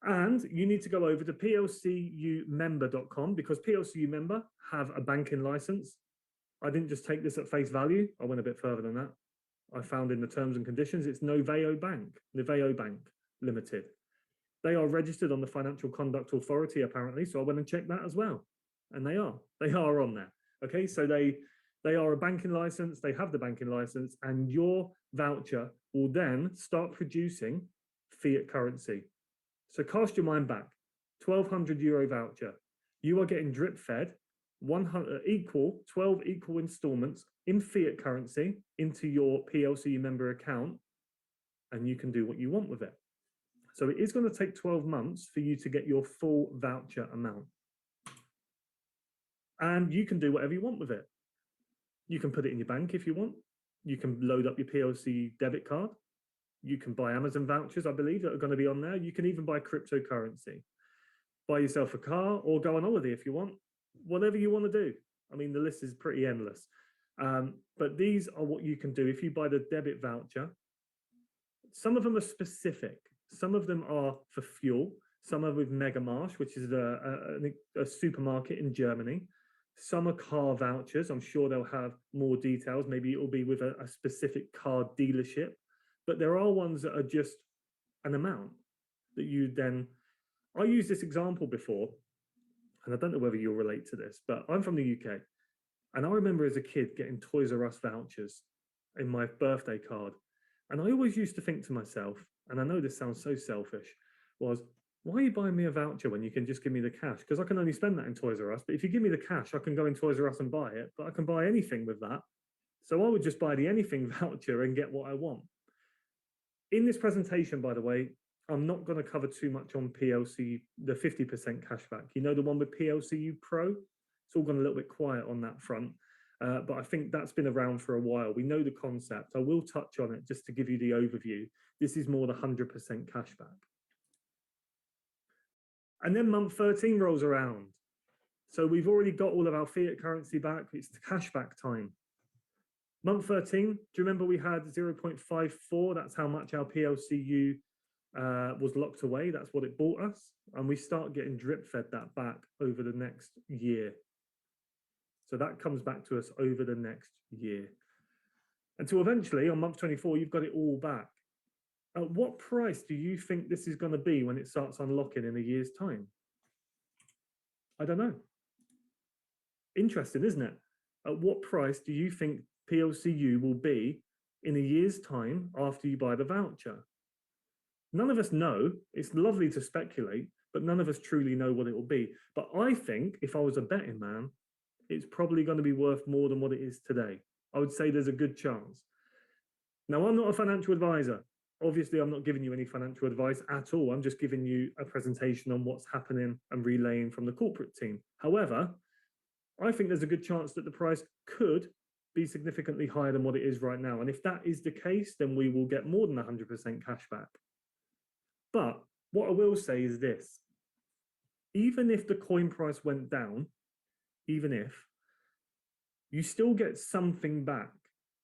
Speaker 2: And you need to go over to PLCUmember.com because PLCU member have a banking license. I didn't just take this at face value. I went a bit further than that. I found in the terms and conditions, it's Noveo Bank Limited. They are registered on the Financial Conduct Authority, apparently. So I went and checked that as well. And they are on there. Okay, so they are a banking license, they have the banking license, and your voucher will then start producing fiat currency. So cast your mind back, 1,200 euro voucher. You are getting drip fed 12 equal installments in fiat currency into your PLC member account, and you can do what you want with it. So it is going to take 12 months for you to get your full voucher amount. And you can do whatever you want with it. You can put it in your bank if you want. You can load up your PLC debit card. You can buy Amazon vouchers, I believe, that are going to be on there. You can even buy cryptocurrency. Buy yourself a car or go on holiday if you want. Whatever you want to do. I mean, the list is pretty endless. But these are what you can do if you buy the debit voucher. Some of them are specific. Some of them are for fuel. Some are with Megamarsch, which is a supermarket in Germany. Some are car vouchers. I'm sure they'll have more details. Maybe it will be with a specific car dealership. But there are ones that are just an amount that you then... I used this example before, and I don't know whether you'll relate to this, but I'm from the UK. And I remember as a kid getting Toys R Us vouchers in my birthday card. And I always used to think to myself, and I know this sounds so selfish, was, why are you buying me a voucher when you can just give me the cash? Because I can only spend that in Toys R Us. But if you give me the cash, I can go in Toys R Us and buy it. But I can buy anything with that. So I would just buy the anything voucher and get what I want. In this presentation, by the way, I'm not going to cover too much on PLC, the 50% cashback. You know, the one with PLCU Pro? It's all gone a little bit quiet on that front. But I think that's been around for a while. We know the concept. I will touch on it just to give you the overview. This is more the 100% cashback. And then month 13 rolls around. So we've already got all of our fiat currency back. It's the cashback time. Month 13, do you remember we had 0.54? That's how much our PLCU was locked away. That's what it bought us. And we start getting drip fed that back over the next year. So that comes back to us over the next year. Until eventually on month 24, you've got it all back. At what price do you think this is going to be when it starts unlocking in a year's time? I don't know. Interesting, isn't it? At what price do you think PLCU will be in a year's time after you buy the voucher? None of us know. It's lovely to speculate, but none of us truly know what it will be. But I think if I was a betting man, it's probably going to be worth more than what it is today. I would say there's a good chance. Now, I'm not a financial advisor. Obviously, I'm not giving you any financial advice at all. I'm just giving you a presentation on what's happening and relaying from the corporate team. However, I think there's a good chance that the price could be significantly higher than what it is right now. And if that is the case, then we will get more than 100% cash back. But what I will say is this. Even if the coin price went down, even if, you still get something back.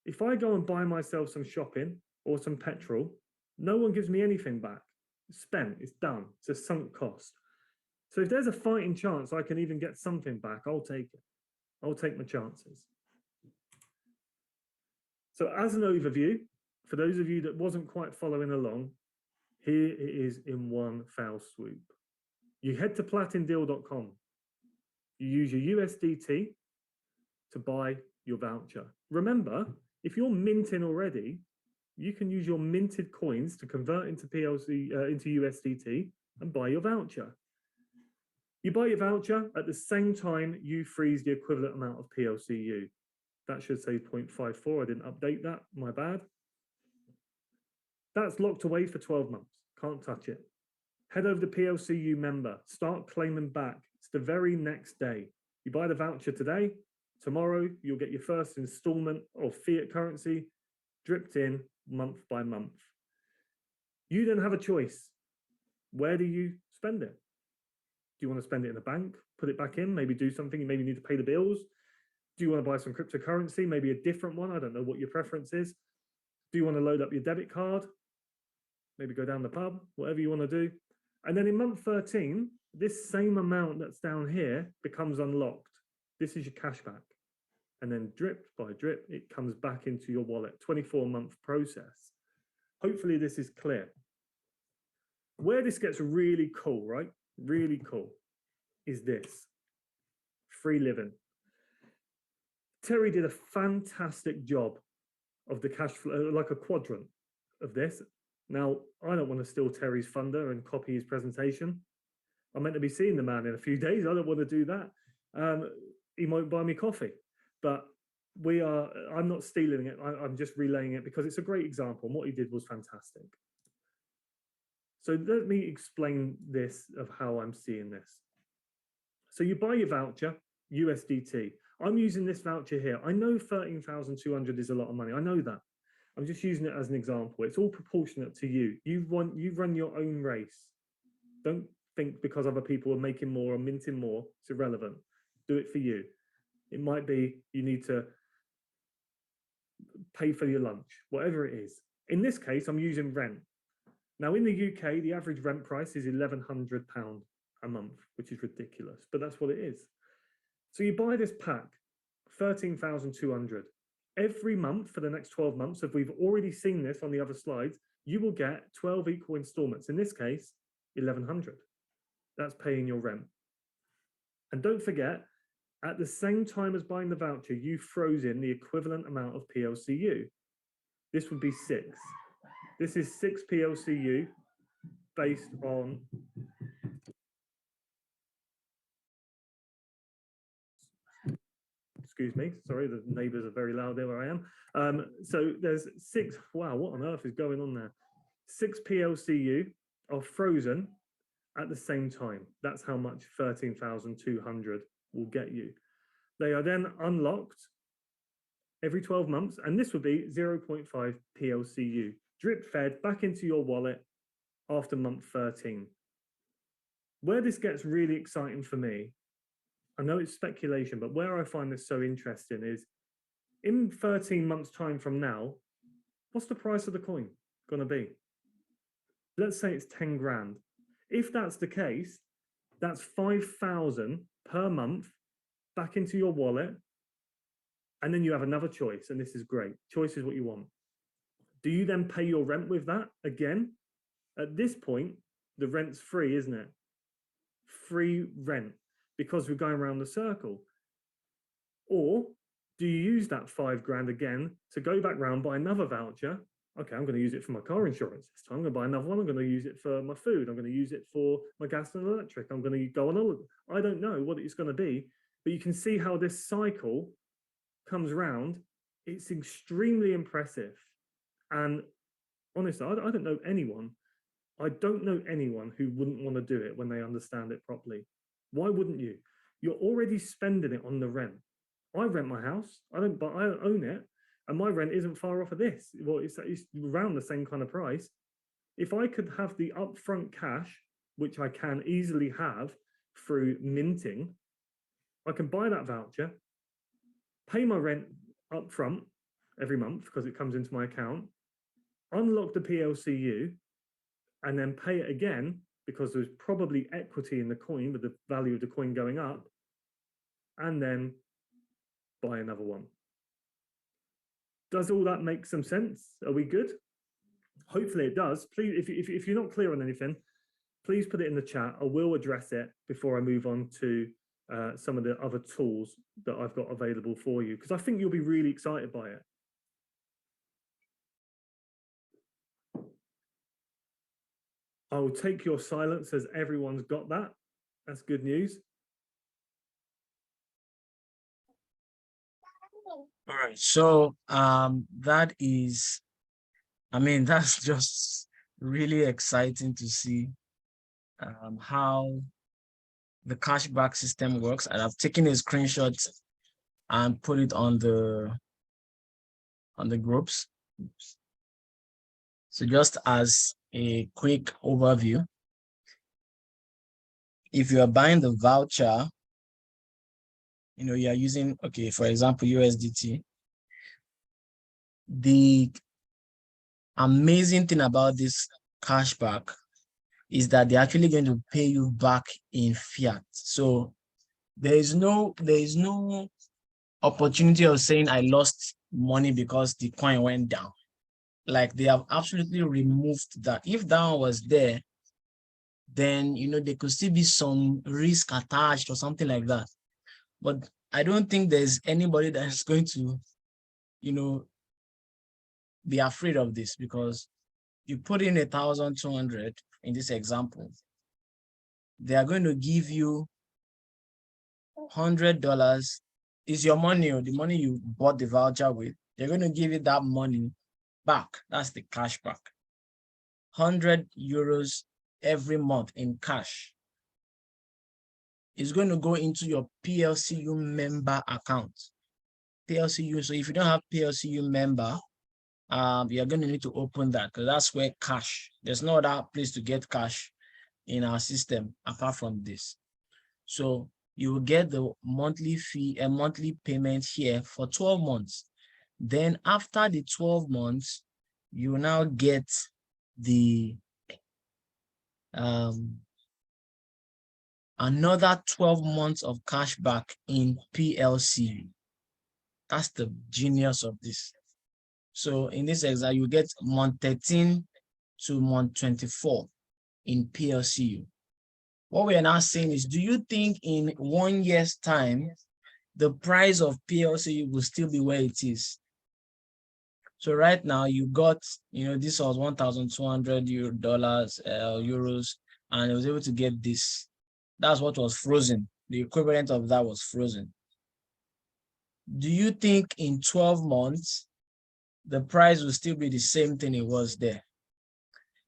Speaker 2: If I go and buy myself some shopping or some petrol, no one gives me anything back. It's spent, it's done, it's a sunk cost. So if there's a fighting chance I can even get something back, I'll take it. I'll take my chances. So as an overview, for those of you that wasn't quite following along, here it is in one foul swoop. You head to platindeal.com. You use your USDT to buy your voucher. Remember, if you're minting already, you can use your minted coins to convert into into USDT and buy your voucher. You buy your voucher at the same time you freeze the equivalent amount of PLCU. That should say 0.54. I didn't update that, my bad. That's locked away for 12 months. Can't touch it. Head over to PLCU member. Start claiming back. It's the very next day. You buy the voucher today. Tomorrow, you'll get your first installment of fiat currency dripped in month by month. You then have a choice. Where do you spend it? Do you want to spend it in a bank, put it back in, maybe do something, you maybe need to pay the bills? Do you want to buy some cryptocurrency, maybe a different one? I don't know what your preference is. Do you want to load up your debit card? Maybe go down the pub, whatever you want to do. And then in month 13, this same amount that's down here becomes unlocked. This is your cashback. And then drip by drip, it comes back into your wallet. 24-month process. Hopefully this is clear. Where this gets really cool, right? Really cool is this. Free living. Terry did a fantastic job of the cash flow, like a quadrant of this. Now, I don't want to steal Terry's thunder and copy his presentation. I'm meant to be seeing the man in a few days. I don't want to do that. He might buy me coffee, but I'm not stealing it. I'm just relaying it because it's a great example. And what he did was fantastic. So let me explain this of how I'm seeing this. So you buy your voucher, USDT. I'm using this voucher here. I know 13,200 is a lot of money. I know that. I'm just using it as an example. It's all proportionate to you. You run your own race. Don't think because other people are making more or minting more, it's irrelevant. Do it for you. It might be you need to pay for your lunch, whatever it is. In this case, I'm using rent. Now, in the UK, the average rent price is £1,100 a month, which is ridiculous, but that's what it is. So you buy this pack, 13,200. Every month for the next 12 months, if we've already seen this on the other slides, you will get 12 equal installments. In this case, 1,100. That's paying your rent. And don't forget, at the same time as buying the voucher, you froze in the equivalent amount of PLCU. This would be 6. This is 6 PLCU based on excuse me, sorry, the neighbors are very loud there where I am. So there's 6, wow, what on earth is going on there? 6 PLCU are frozen at the same time. That's how much 13,200 will get you. They are then unlocked every 12 months, and this would be 0.5 PLCU, drip fed back into your wallet after month 13. Where this gets really exciting for me, I know it's speculation, but where I find this so interesting is in 13 months' time from now, what's the price of the coin going to be? Let's say it's 10 grand. If that's the case, that's 5,000 per month back into your wallet. And then you have another choice, and this is great. Choice is what you want. Do you then pay your rent with that again? At this point, the rent's free, isn't it? Free rent, because we're going around the circle. Or do you use that 5 grand again to go back round, buy another voucher? Okay, I'm going to use it for my car insurance this time. I'm going to buy another one. I'm going to use it for my food. I'm going to use it for my gas and electric. I'm going to go on holiday. I don't know what it's going to be, but you can see how this cycle comes round. It's extremely impressive. And honestly, I don't know anyone. I don't know anyone who wouldn't want to do it when they understand it properly. Why wouldn't you? You're already spending it on the rent. I rent my house. I don't own it. And my rent isn't far off of this. Well, it's around the same kind of price. If I could have the upfront cash, which I can easily have through minting, I can buy that voucher, pay my rent upfront every month because it comes into my account, unlock the PLCU, and then pay it again because there's probably equity in the coin with the value of the coin going up, and then buy another one. Does all that make some sense? Are we good? Hopefully it does. Please, if you're not clear on anything, please put it in the chat. I will address it before I move on to some of the other tools that I've got available for you, because I think you'll be really excited by it. I will take your silence as everyone's got that. That's good news.
Speaker 1: All right. So that is, I mean, that's just really exciting to see how the cashback system works. And I've taken a screenshot and put it on the groups. So just as a quick overview, if you are buying the voucher, you know, you are using, okay, for example, USDT. The amazing thing about this cashback is that they're actually going to pay you back in fiat. So there is no opportunity of saying I lost money because the coin went down. Like, they have absolutely removed that. If that one was there, then, you know, there could still be some risk attached or something like that. But I don't think there's anybody that's going to, you know, be afraid of this, because you put in 1,200 in this example, they are going to give you $100. Is your money, or the money you bought the voucher with. They're going to give you that money back. That's the cash back. 100 euros every month in cash is going to go into your PLCU member account. PLCU. So if you don't have PLCU member, you're going to need to open that, because that's where cash, there's no other place to get cash in our system apart from this. So you will get the monthly fee and monthly payment here for 12 months. Then after the 12 months, you will now get the another 12 months of cash back in PLC. That's the genius of this. So in this example, you get month 13 to month 24 in PLCU. What we are now saying is, do you think in 1 year's time, the price of PLCU will still be where it is? So right now you got, you know, this was $1,200 euros, and it was able to get this. That's what was frozen. The equivalent of that was frozen. Do you think in 12 months, the price will still be the same thing it was there?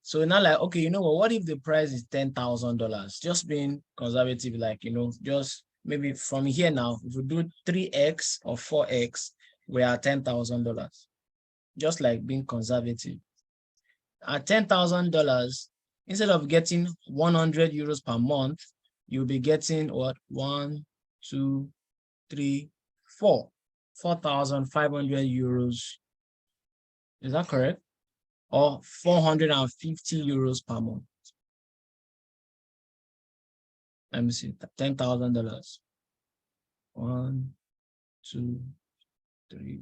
Speaker 1: So now, like, okay, you know what if the price is $10,000? Just being conservative, like, you know, just maybe from here now, if we do 3x or 4x, we are $10,000. Just like being conservative. At $10,000, instead of getting 100 euros per month, you'll be getting what? 1, 2, 3, 4. 4,500 euros. Is that correct? or 450 euros per month. Let me see, $10,000. 1, 2, 3.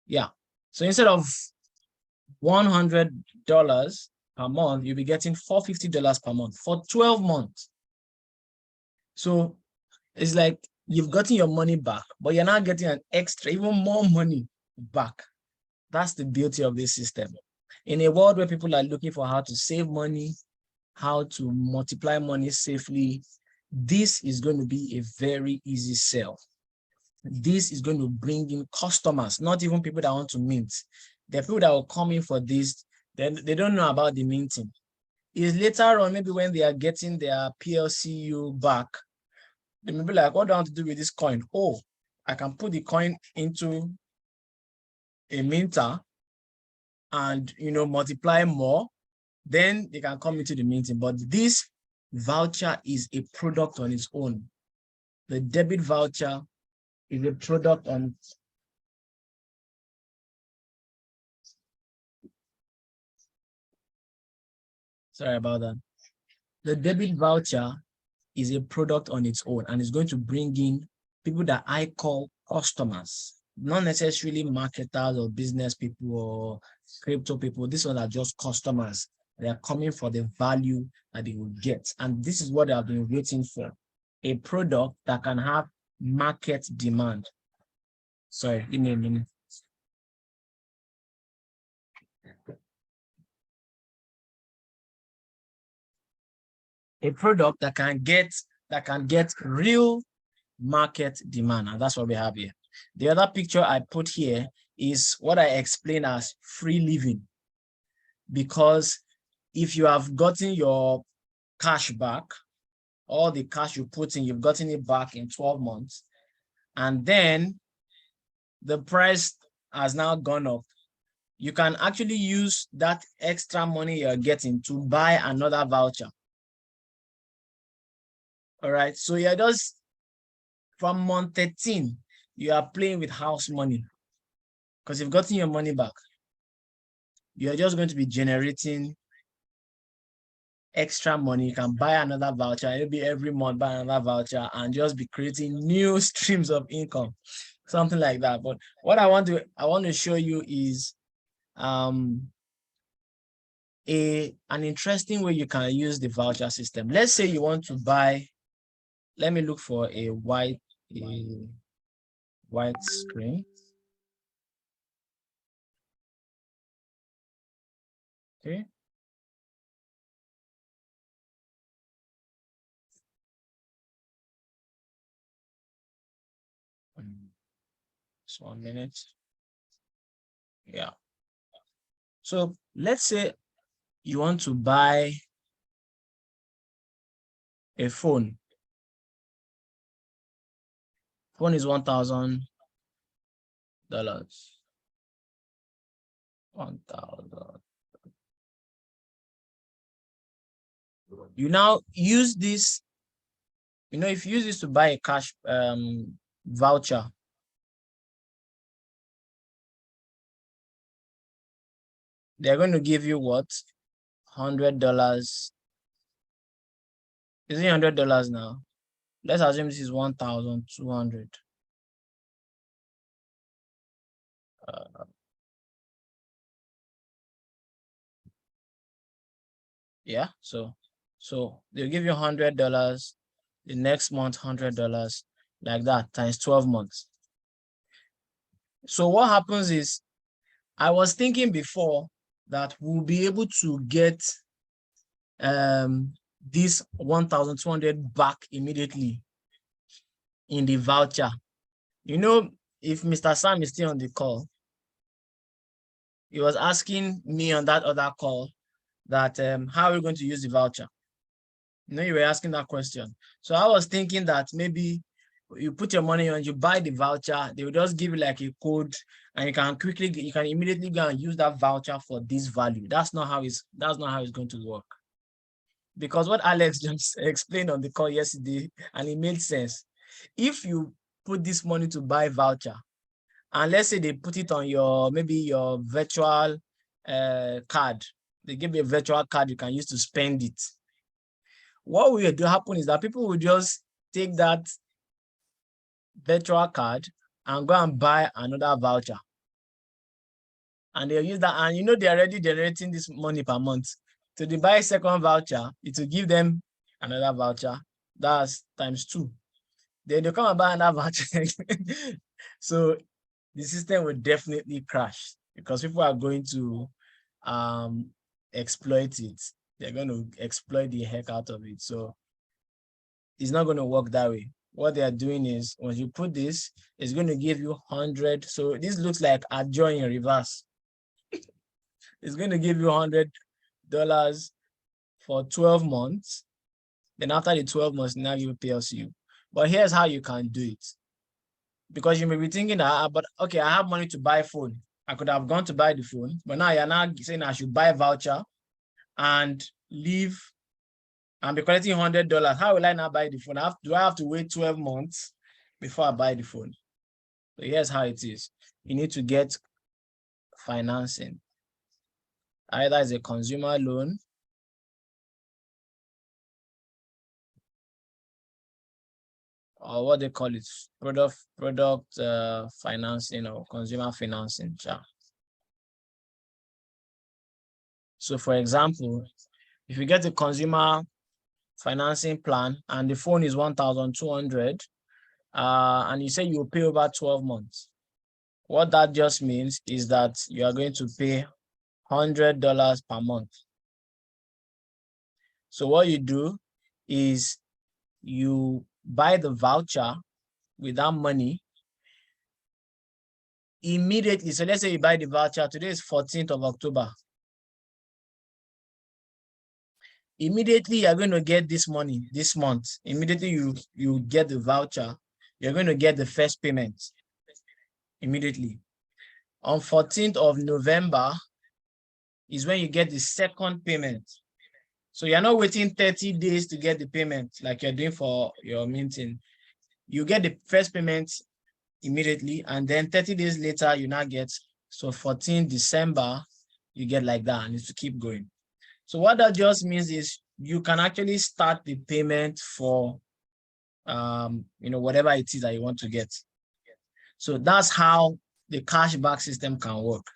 Speaker 1: Yeah. So instead of $100 per month, you'll be getting $450 per month for 12 months. So it's like you've gotten your money back, but you're not getting an extra, even more money back. That's the beauty of this system. In a world where people are looking for how to save money, how to multiply money safely, this is going to be a very easy sell. This is going to bring in customers, not even people that want to mint. The people that will come in for this, then they don't know about the minting. Is later on, maybe when they are getting their PLCU back, they may be like, what do I want to do with this coin? Oh, I can put the coin into a minter and multiply more. Then they can come into the minting. But this voucher is a product on its own. The debit voucher is a product on sorry about that. The debit voucher is a product on its own, and it's going to bring in people that I call customers, not necessarily marketers or business people or crypto people. These ones are just customers. They are coming for the value that they will get. And this is what they have been waiting for, a product that can have market demand. Sorry, give me a minute. A product that can get real market demand, and that's what we have here. The other picture I put here is what I explain as free living, because if you have gotten your cash back, all the cash you put in, you've gotten it back in 12 months, and then the price has now gone up, you can actually use that extra money you're getting to buy another voucher. All right, so you're just, from month 13, you are playing with house money because you've gotten your money back. You're just going to be generating extra money. You can buy another voucher, maybe every month buy another voucher, and just be creating new streams of income, something like that. But what I want to show you is an interesting way you can use the voucher system. Let's say you want to buy, let me look for a white screen. Okay. Just 1 minute. Yeah. So let's say you want to buy a phone. Phone is $1,000. 1,000. You now use this, if you use this to buy a cash voucher, they're going to give you what? $100. Is it $100 now? Let's assume this is 1,200. Yeah, so they'll give you $100, the next month $100, like that, times 12 months. So what happens is, I was thinking before that we'll be able to get this 1,200 back immediately in the voucher. If Mr. Sam is still on the call, he was asking me on that other call that how are we going to use the voucher? You were asking that question. So I was thinking that maybe you put your money on, you buy the voucher, they will just give you like a code, and you can immediately go and use that voucher for this value. That's not how it's going to work. Because what Alex just explained on the call yesterday, and it made sense. If you put this money to buy voucher, and let's say they put it on maybe your virtual card. They give you a virtual card you can use to spend it. What will do happen is that people will just take that virtual card and go and buy another voucher. And they'll use that, and you know they're already generating this money per month. So they buy a second voucher, it will give them another voucher. That's ×2. Then they come and buy another voucher. So the system will definitely crash because people are going to exploit it. They're going to exploit the heck out of it. So it's not going to work that way. What they are doing is, once you put this, it's going to give you 100. So this looks like a join in reverse. It's going to give you $100 for 12 months. Then after the 12 months, now you PLCU. But here's how you can do it. Because you may be thinking, but okay, I have money to buy phone. I could have gone to buy the phone, but now you're now saying I should buy a voucher and leave and be collecting $100. How will I now buy the phone? Do I have to wait 12 months before I buy the phone? So here's how it is. You need to get financing. Either as a consumer loan or what they call it, product financing or consumer financing. So for example, if you get a consumer financing plan and the phone is 1,200 and you say you pay over 12 months, what that just means is that you are going to pay $100 per month. So what you do is you buy the voucher with that money immediately. So let's say you buy the voucher. Today is 14th of October. Immediately you're going to get this money this month. Immediately you get the voucher, you're going to get the first payment immediately. On 14th of November is when you get the second payment. So you're not waiting 30 days to get the payment like you're doing for your minting. You get the first payment immediately, and then 30 days later, you now get, so 14 December, you get like that, and it's to keep going. So what that just means is you can actually start the payment for, whatever it is that you want to get. So that's how the cashback system can work.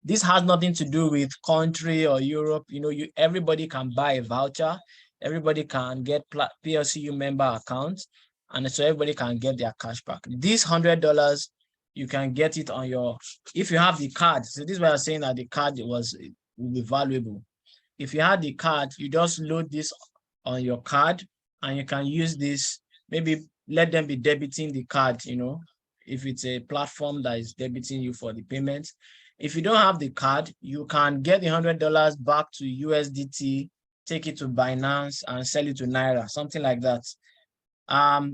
Speaker 1: This has nothing to do with country or Europe. Everybody can buy a voucher. Everybody can get PLCU member accounts. And so everybody can get their cashback. This $100, you can get it on if you have the card. So this is why I'm saying that the card will be valuable. If you have the card, you just load this on your card and you can use this, maybe let them be debiting the card, if it's a platform that is debiting you for the payment. If you don't have the card, you can get the $100 back to USDT, take it to Binance and sell it to Naira, something like that.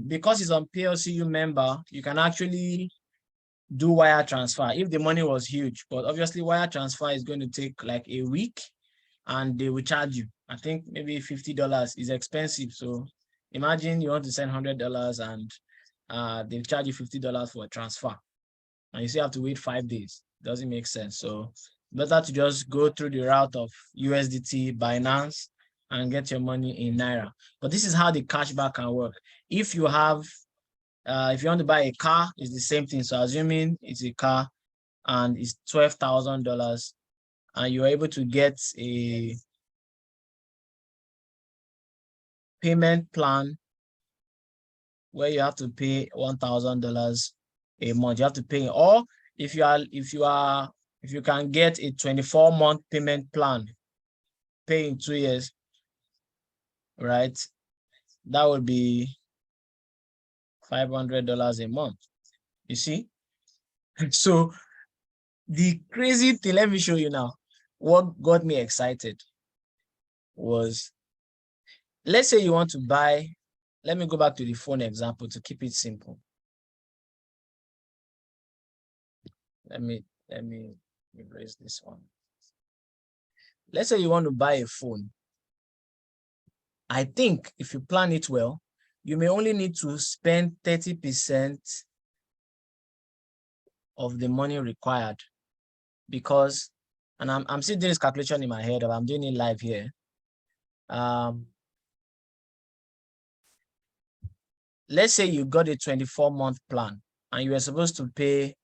Speaker 1: Because it's on PLCU member, you can actually do wire transfer if the money was huge, but obviously wire transfer is going to take like a week and they will charge you. I think maybe $50 is expensive. So imagine you want to send $100 and they charge you $50 for a transfer and you still have to wait 5 days. Doesn't make sense. So better to just go through the route of USDT, Binance, and get your money in Naira. But this is how the cashback can work. If you have, if you want to buy a car, it's the same thing. So assuming it's a car and it's $12,000 and you're able to get a payment plan where you have to pay $1,000 a month, you have to pay, or if you can get a 24-month payment plan, pay in 2 years, right? That would be $500 a month. You see? So the crazy thing, let me show you now. What got me excited was, let's say you want to buy, let me go back to the phone example to keep it simple. Let me erase this one. Let's say you want to buy a phone. I think if you plan it well, you may only need to spend 30% of the money required, because and I'm still doing this calculation in my head, but I'm doing it live here. Let's say you got a 24-month plan and you were supposed to pay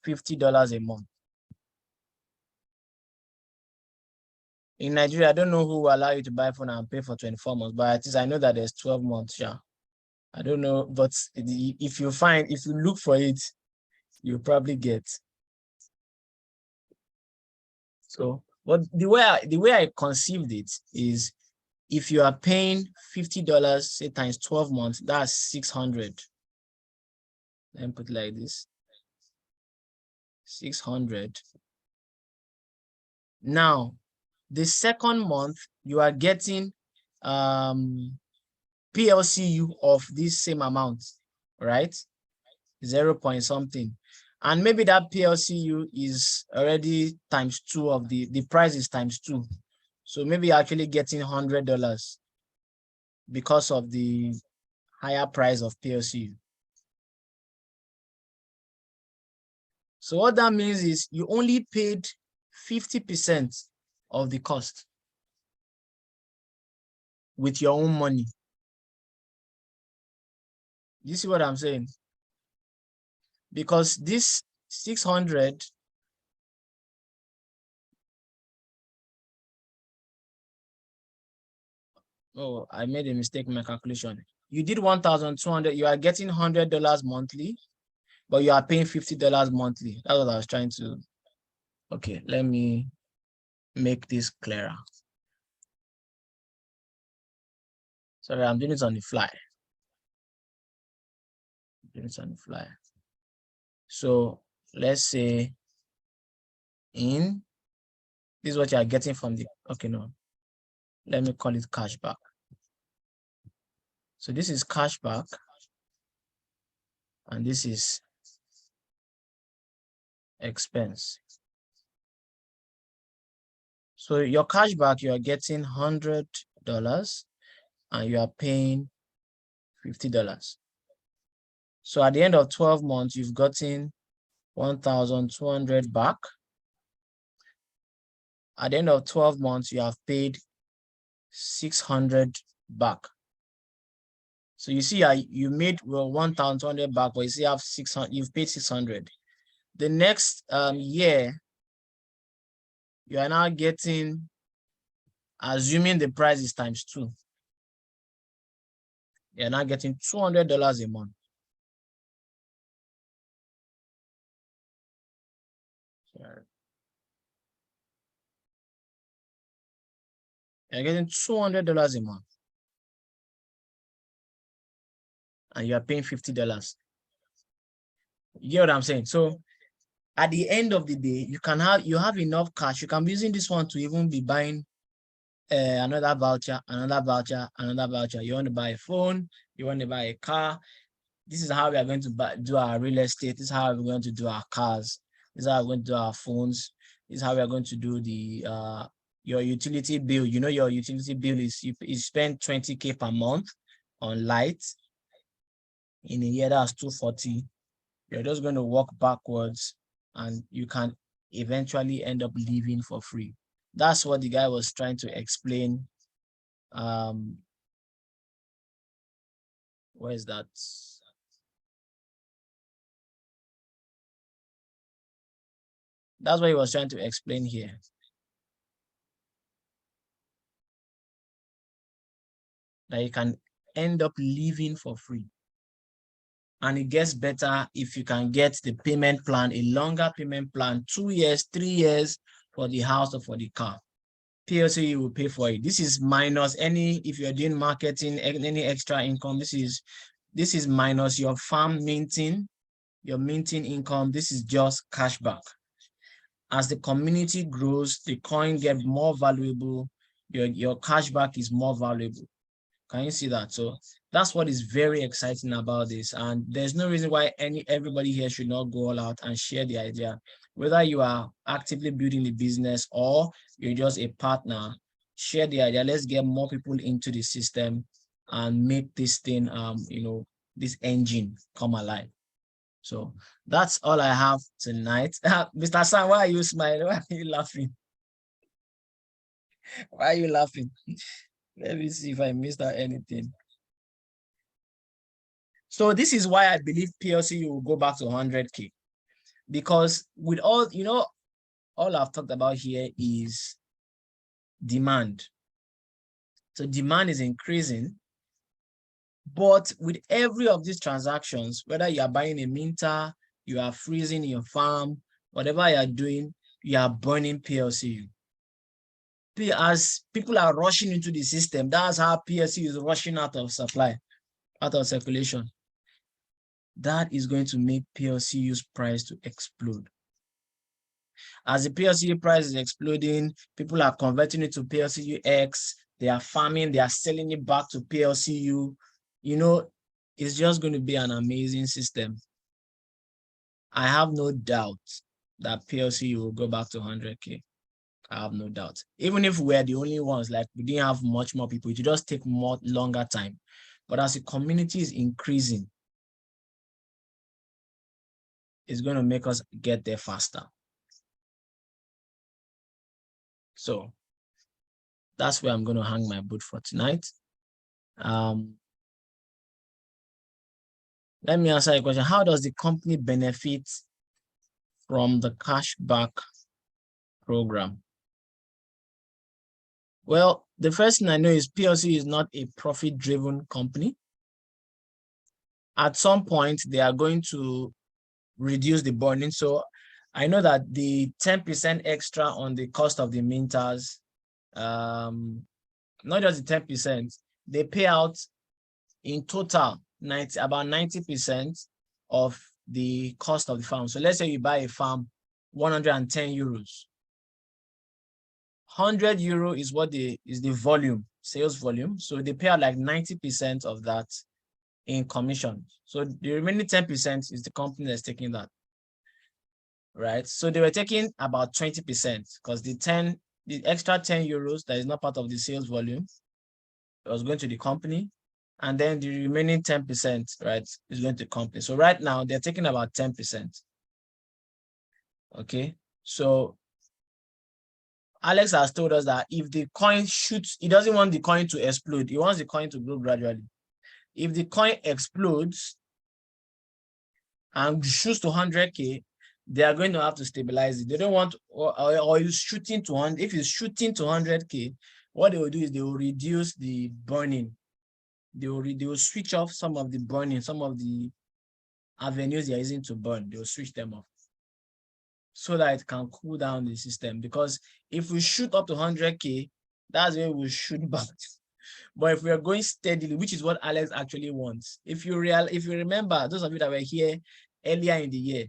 Speaker 1: $50 a month. In Nigeria, I don't know who will allow you to buy phone and pay for 24 months, but at least I know that there's 12 months. Yeah, I don't know, but if you look for it, you'll probably get. So, but the way I conceived it is, if you are paying $50, say times 12 months, that's 600. Let me put it like this. 600. Now, the second month, you are getting PLCU of this same amount, right? 0 point something. And maybe that PLCU is already times 2 of the price is times 2. So maybe you're actually getting $100 because of the higher price of PLCU. So what that means is you only paid 50% of the cost with your own money. You see what I'm saying? Because this 600, oh, I made a mistake in my calculation. You did 1,200, you are getting $100 monthly, but you are paying $50 monthly. That's what I was trying to. Okay, let me make this clearer. Sorry, I'm doing it on the fly. So let's say this is what you are getting from the, okay, no, let me call it cashback. So this is cashback, and this is expense. So your cashback, you are getting $100 and you are paying $50. So at the end of 12 months, you've gotten 1,200 back. At the end of 12 months, you have paid 600 back. So you see, you made 1,200 back, but you see, you have 600. You've paid 600. The next year, you are now getting, assuming the price is times 2, you're now getting $200 a month. You're getting $200 a month, and you are paying $50. You get what I'm saying? So at the end of the day, you have enough cash. You can be using this one to even be buying another voucher, another voucher, another voucher. You want to buy a phone, you want to buy a car. This is how we are going to do our real estate. This is how we're going to do our cars. This is how we're going to do our phones. This is how we are going to do the your utility bill. You know, your utility bill is you spend 20K per month on lights. In a year, that's 240. You're just going to walk backwards, and you can eventually end up living for free. That's what the guy was trying to explain. Where is that? That's what he was trying to explain here. That you can end up living for free. And it gets better if you can get the payment plan, a longer payment plan, 2 years, 3 years for the house or for the car. PLC will pay for it. This is minus any, if you're doing marketing, any extra income, this is minus your farm minting, your minting income. This is just cashback. As the community grows, the coin gets more valuable, your cashback is more valuable. Can you see that? So that's what is very exciting about this. And there's no reason why everybody here should not go all out and share the idea. Whether you are actively building the business or you're just a partner, share the idea. Let's get more people into the system and make this thing, this engine come alive. So that's all I have tonight. Mr. Sam, why are you smiling? Why are you laughing? Why are you laughing? Let me see if I missed out anything. So this is why I believe PLC will go back to 100K. Because with all, all I've talked about here is demand. So demand is increasing. But with every of these transactions, whether you are buying a minter, you are freezing your farm, whatever you are doing, you are burning PLCU. As people are rushing into the system, that's how PLC is rushing out of supply, out of circulation. That is going to make PLCU's price to explode. As the PLCU price is exploding, people are converting it to PLCUX, they are farming, they are selling it back to PLCU. It's just going to be an amazing system. I have no doubt that PLCU will go back to 100K. I have no doubt. Even if we're the only ones, like we didn't have much more people, it would just take longer time. But as the community is increasing, it's going to make us get there faster. So that's where I'm going to hang my boot for tonight. Let me answer a question. How does the company benefit from the cashback program? Well, the first thing I know is PLC is not a profit-driven company. At some point, they are going to reduce the burning. So I know that the 10% extra on the cost of the minters, not just the 10%, they pay out in total about 90% of the cost of the farm. So let's say you buy a farm, 110 euros. 100 euro is what is the volume, sales volume. So they pay out like 90% of that in commission. So the remaining 10% is the company that's taking that. Right? So they were taking about 20% because the extra 10 euros that is not part of the sales volume, it was going to the company. And then the remaining 10%, right, is going to the company. So right now they're taking about 10%. Okay. So Alex has told us that if the coin shoots, he doesn't want the coin to explode. He wants the coin to grow gradually. If the coin explodes and shoots to 100K, they are going to have to stabilize it. They don't want, or it's shooting to 100. If it's shooting to 100K, what they will do is they will reduce the burning. They will switch off some of the burning, some of the avenues they are using to burn. They will switch them off so that it can cool down the system. Because if we shoot up to 100K, that's when we shoot back. But if we are going steadily, which is what Alex actually wants, if you remember, those of you that were here earlier in the year,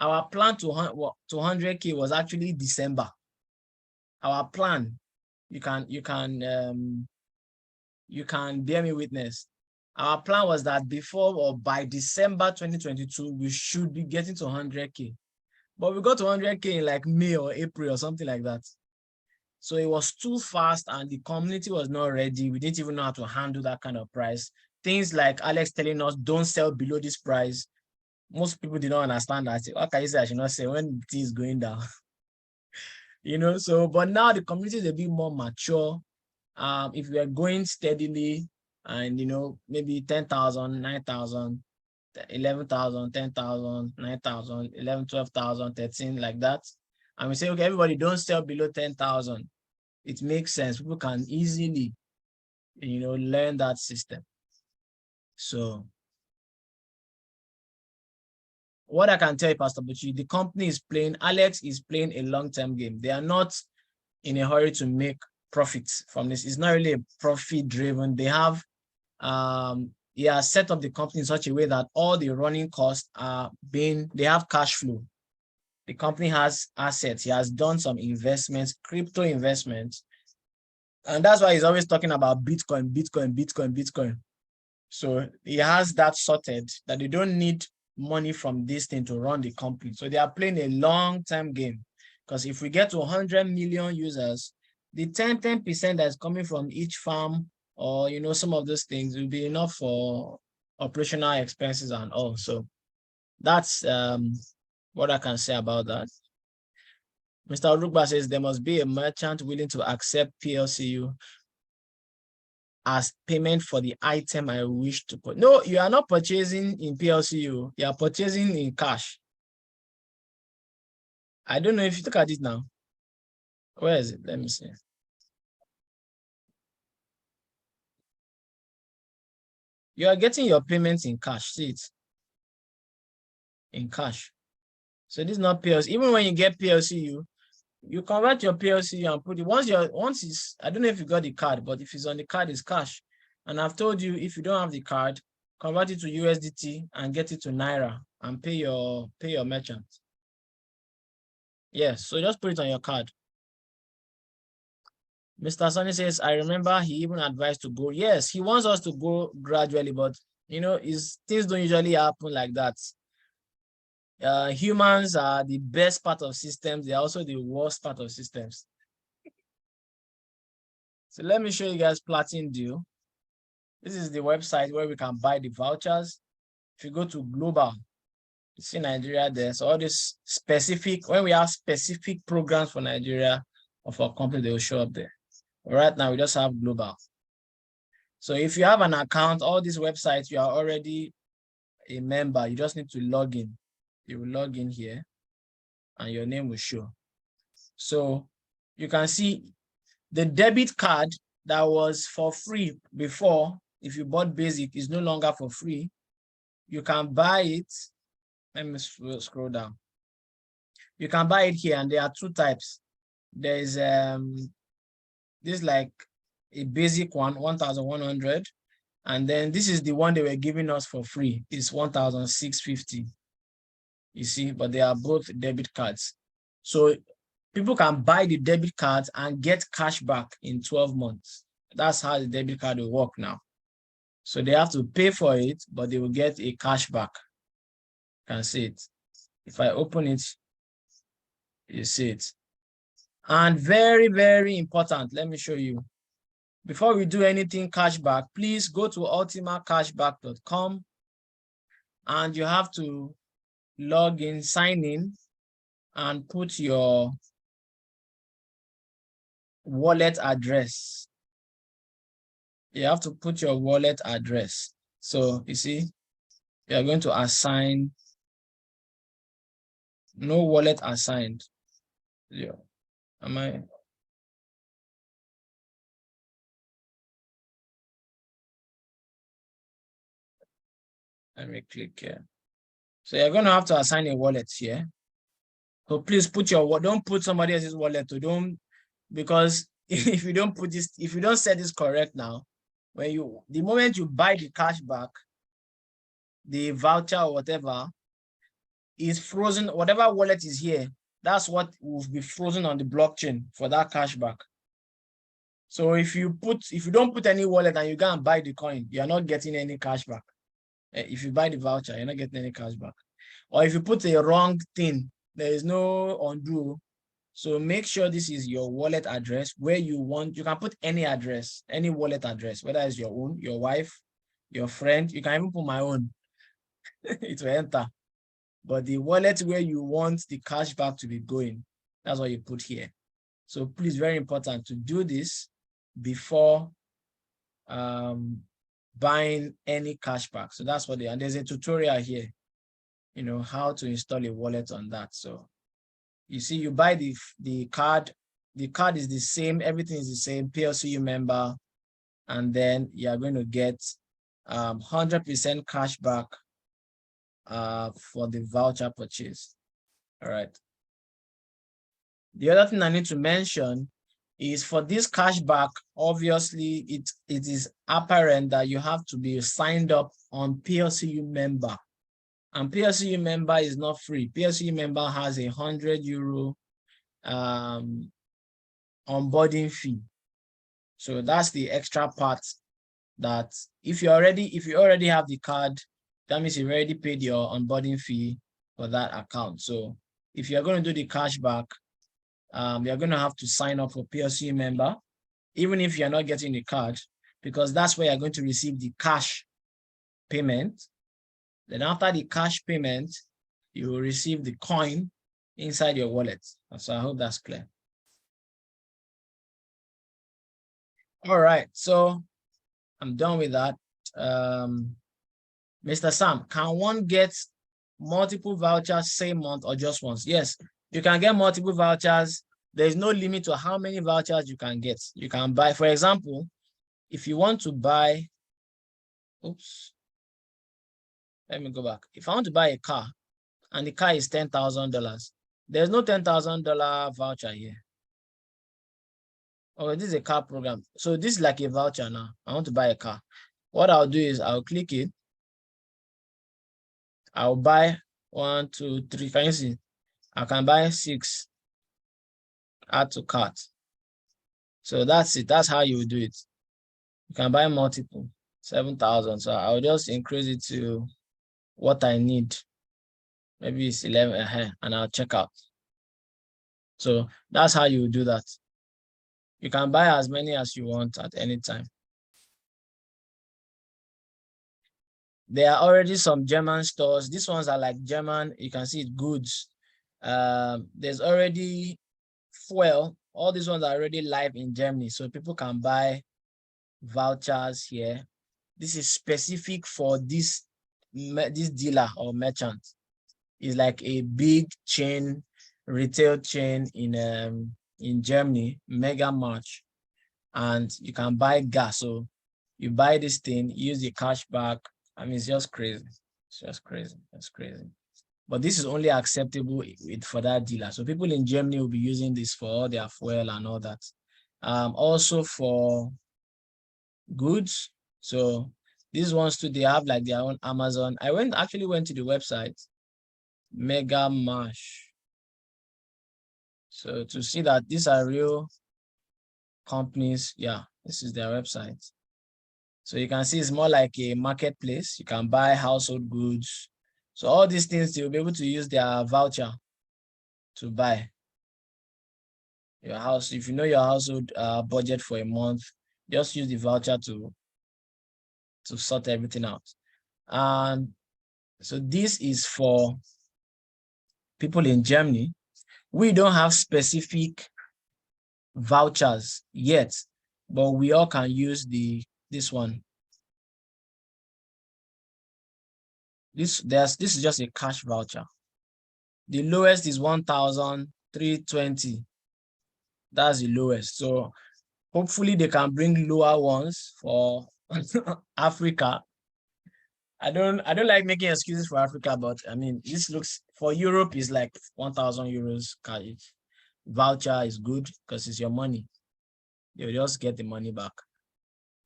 Speaker 1: our plan to 100K was actually December. Our plan, you can bear me witness. Our plan was that before or by December 2022, we should be getting to 100K. But we got to 100K in like May or April or something like that. So it was too fast and the community was not ready. We didn't even know how to handle that kind of price. Things like Alex telling us, don't sell below this price. Most people did not understand that. What can you say I should not say when it is going down? But now the community is a bit more mature. If we are going steadily and, maybe 10,000, 9,000, 11,000, 10,000, 9,000, 11, 12,000, 13, like that. And we say, okay, everybody don't sell below 10,000. It makes sense. People can easily, learn that system. So what I can tell you, Pastor Buchi, the company is playing, Alex is playing a long-term game. They are not in a hurry to make profits from this. It's not really a profit-driven. They have set up the company in such a way that all the running costs they have cash flow. The company has assets. He has done some investments, crypto investments. And that's why he's always talking about Bitcoin, Bitcoin, Bitcoin, Bitcoin. So he has that sorted that they don't need money from this thing to run the company. So they are playing a long-term game. Because if we get to 100 million users, the 10% that's coming from each farm or, some of those things will be enough for operational expenses and all. So that's what I can say about that. Mr. Olugba says there must be a merchant willing to accept PLCU as payment for the item I wish to put. No, you are not purchasing in PLCU. You are purchasing in cash. I don't know if you look at it now. Where is it? Let me see. You are getting your payments in cash. See it? In cash. So this is not PLC. Even when you get PLCU, you convert your PLCU and put it. Once it's, I don't know if you got the card, but if it's on the card, it's cash. And I've told you, if you don't have the card, convert it to USDT and get it to Naira and pay your merchant. Yes, so just put it on your card. Mr. Sonny says, I remember he even advised to go. Yes, he wants us to go gradually, but you know, things don't usually happen like that. Humans are the best part of systems. They're also the worst part of systems. So let me show you guys Platin Deal. This is the website where we can buy the vouchers. If you go to global, you see Nigeria there. So all this specific, when we have specific programs for Nigeria or for a company, they will show up there. But right now, we just have global. So if you have an account, all these websites, you are already a member. You just need to log in. You will log in here and your name will show. So you can see the debit card that was for free before, if you bought basic, is no longer for free. You can buy it. Let me scroll down. You can buy it here, and there are two types. There is this like a basic one, 1,100, and then this is the one they were giving us for free. It's 1,650. You see, but they are both debit cards. So people can buy the debit cards and get cash back in 12 months. That's how the debit card will work now. So they have to pay for it, but they will get a cash back. You can see it. If I open it, you see it. And very, very important, let me show you. Before we do anything cashback, please go to ultimacashback.com and you have to log in, sign in, and put your wallet address. You have to put your wallet address. So you see, you are going to assign, no wallet assigned. Yeah. Am I? Let me click here. So you're going to have to assign a wallet here. So please put your, don't put somebody else's wallet to don't, because if you don't put this, if you don't set this correct now, when you, the moment you buy the cashback, the voucher or whatever is frozen, whatever wallet is here, that's what will be frozen on the blockchain for that cashback. So if you don't put any wallet and you go and buy the coin, you're not getting any cashback. If you buy the voucher, you're not getting any cashback. Or if you put a wrong thing, there is no undo. So make sure this is your wallet address where you want. You can put any address, any wallet address, whether it's your own, your wife, your friend. You can even put my own. It will enter. But the wallet where you want the cashback to be going, that's what you put here. So please, very important to do this before buying any cashback. So that's what and there's a tutorial here, you know, how to install a wallet on that. So you see, you buy the card is the same, everything is the same, PLCU member, and then you are going to get 100% cashback for the voucher purchase. All right. The other thing I need to mention is for this cashback, obviously it is apparent that you have to be signed up on PLCU member. And PLCU member is not free. PLCU member has €100 onboarding fee. So that's the extra part that if you already have the card, that means you've already paid your onboarding fee for that account. So if you're going to do the cashback, you're going to have to sign up for PLCU member, even if you're not getting the card, because that's where you're going to receive the cash payment. Then after the cash payment, you will receive the coin inside your wallet. So I hope that's clear. All right, so I'm done with that. Mr. Sam, can one get multiple vouchers same month or just once? Yes, you can get multiple vouchers. There's no limit to how many vouchers you can get. You can buy, for example, if you want to buy, oops, let me go back. If I want to buy a car and the car is $10,000, there's no $10,000 voucher here. Oh, this is a car program. So this is like a voucher now. I want to buy a car. What I'll do is I'll click it. I'll buy 1, 2, 3. Can you see? I can buy 6. Add to cart. So that's it. That's how you do it. You can buy multiple, 7,000. So I'll just increase it to what I need. Maybe it's 11, and I'll check out. So that's how you do that. You can buy as many as you want at any time. There are already some German stores. These ones are like German. You can see it goods. There's already fuel. All these ones are already live in Germany. So people can buy vouchers here. This is specific for this dealer or merchant. It's like a big chain, retail chain in Germany, Mega March. And you can buy gas. So you buy this thing, use the cashback. I mean, it's just crazy. It's just crazy. That's crazy. But this is only acceptable for that dealer. So people in Germany will be using this for all their fuel and all that. Also for goods. So these ones too, they have like their own Amazon. I actually went to the website, Mega March. So to see that these are real companies, yeah, this is their website. So you can see it's more like a marketplace. You can buy household goods. So all these things, you'll be able to use their voucher to buy your house. If you know your household budget for a month, just use the voucher to sort everything out. And so this is for people in Germany. We don't have specific vouchers yet, but we all can use this one. This is just a cash voucher. The lowest is 1,320. That's the lowest. So hopefully they can bring lower ones for Africa. I don't like making excuses for Africa, but I mean, this looks for Europe is like 1,000 euros cash. Voucher is good because it's your money. You'll just get the money back.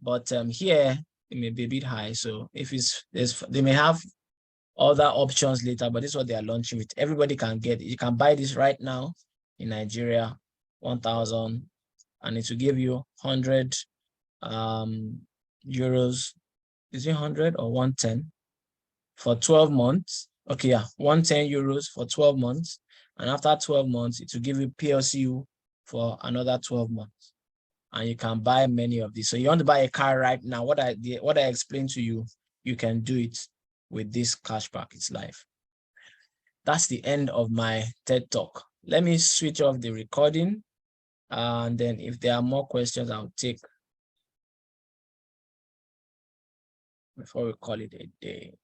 Speaker 1: But here it may be a bit high. So if they may have other options later, but this is what they are launching with. Everybody can get it. You can buy this right now in Nigeria, 1,000, and it will give you 100 euros. Is it 100 or 110 for 12 months? Okay, yeah, 110 euros for 12 months. And after 12 months, it will give you PLCU for another 12 months. And you can buy many of these. So you want to buy a car right now, what I explained to you, you can do it with this cashback. It's live. That's the end of my TED Talk. Let me switch off the recording. And then if there are more questions, I'll take before we call it a day.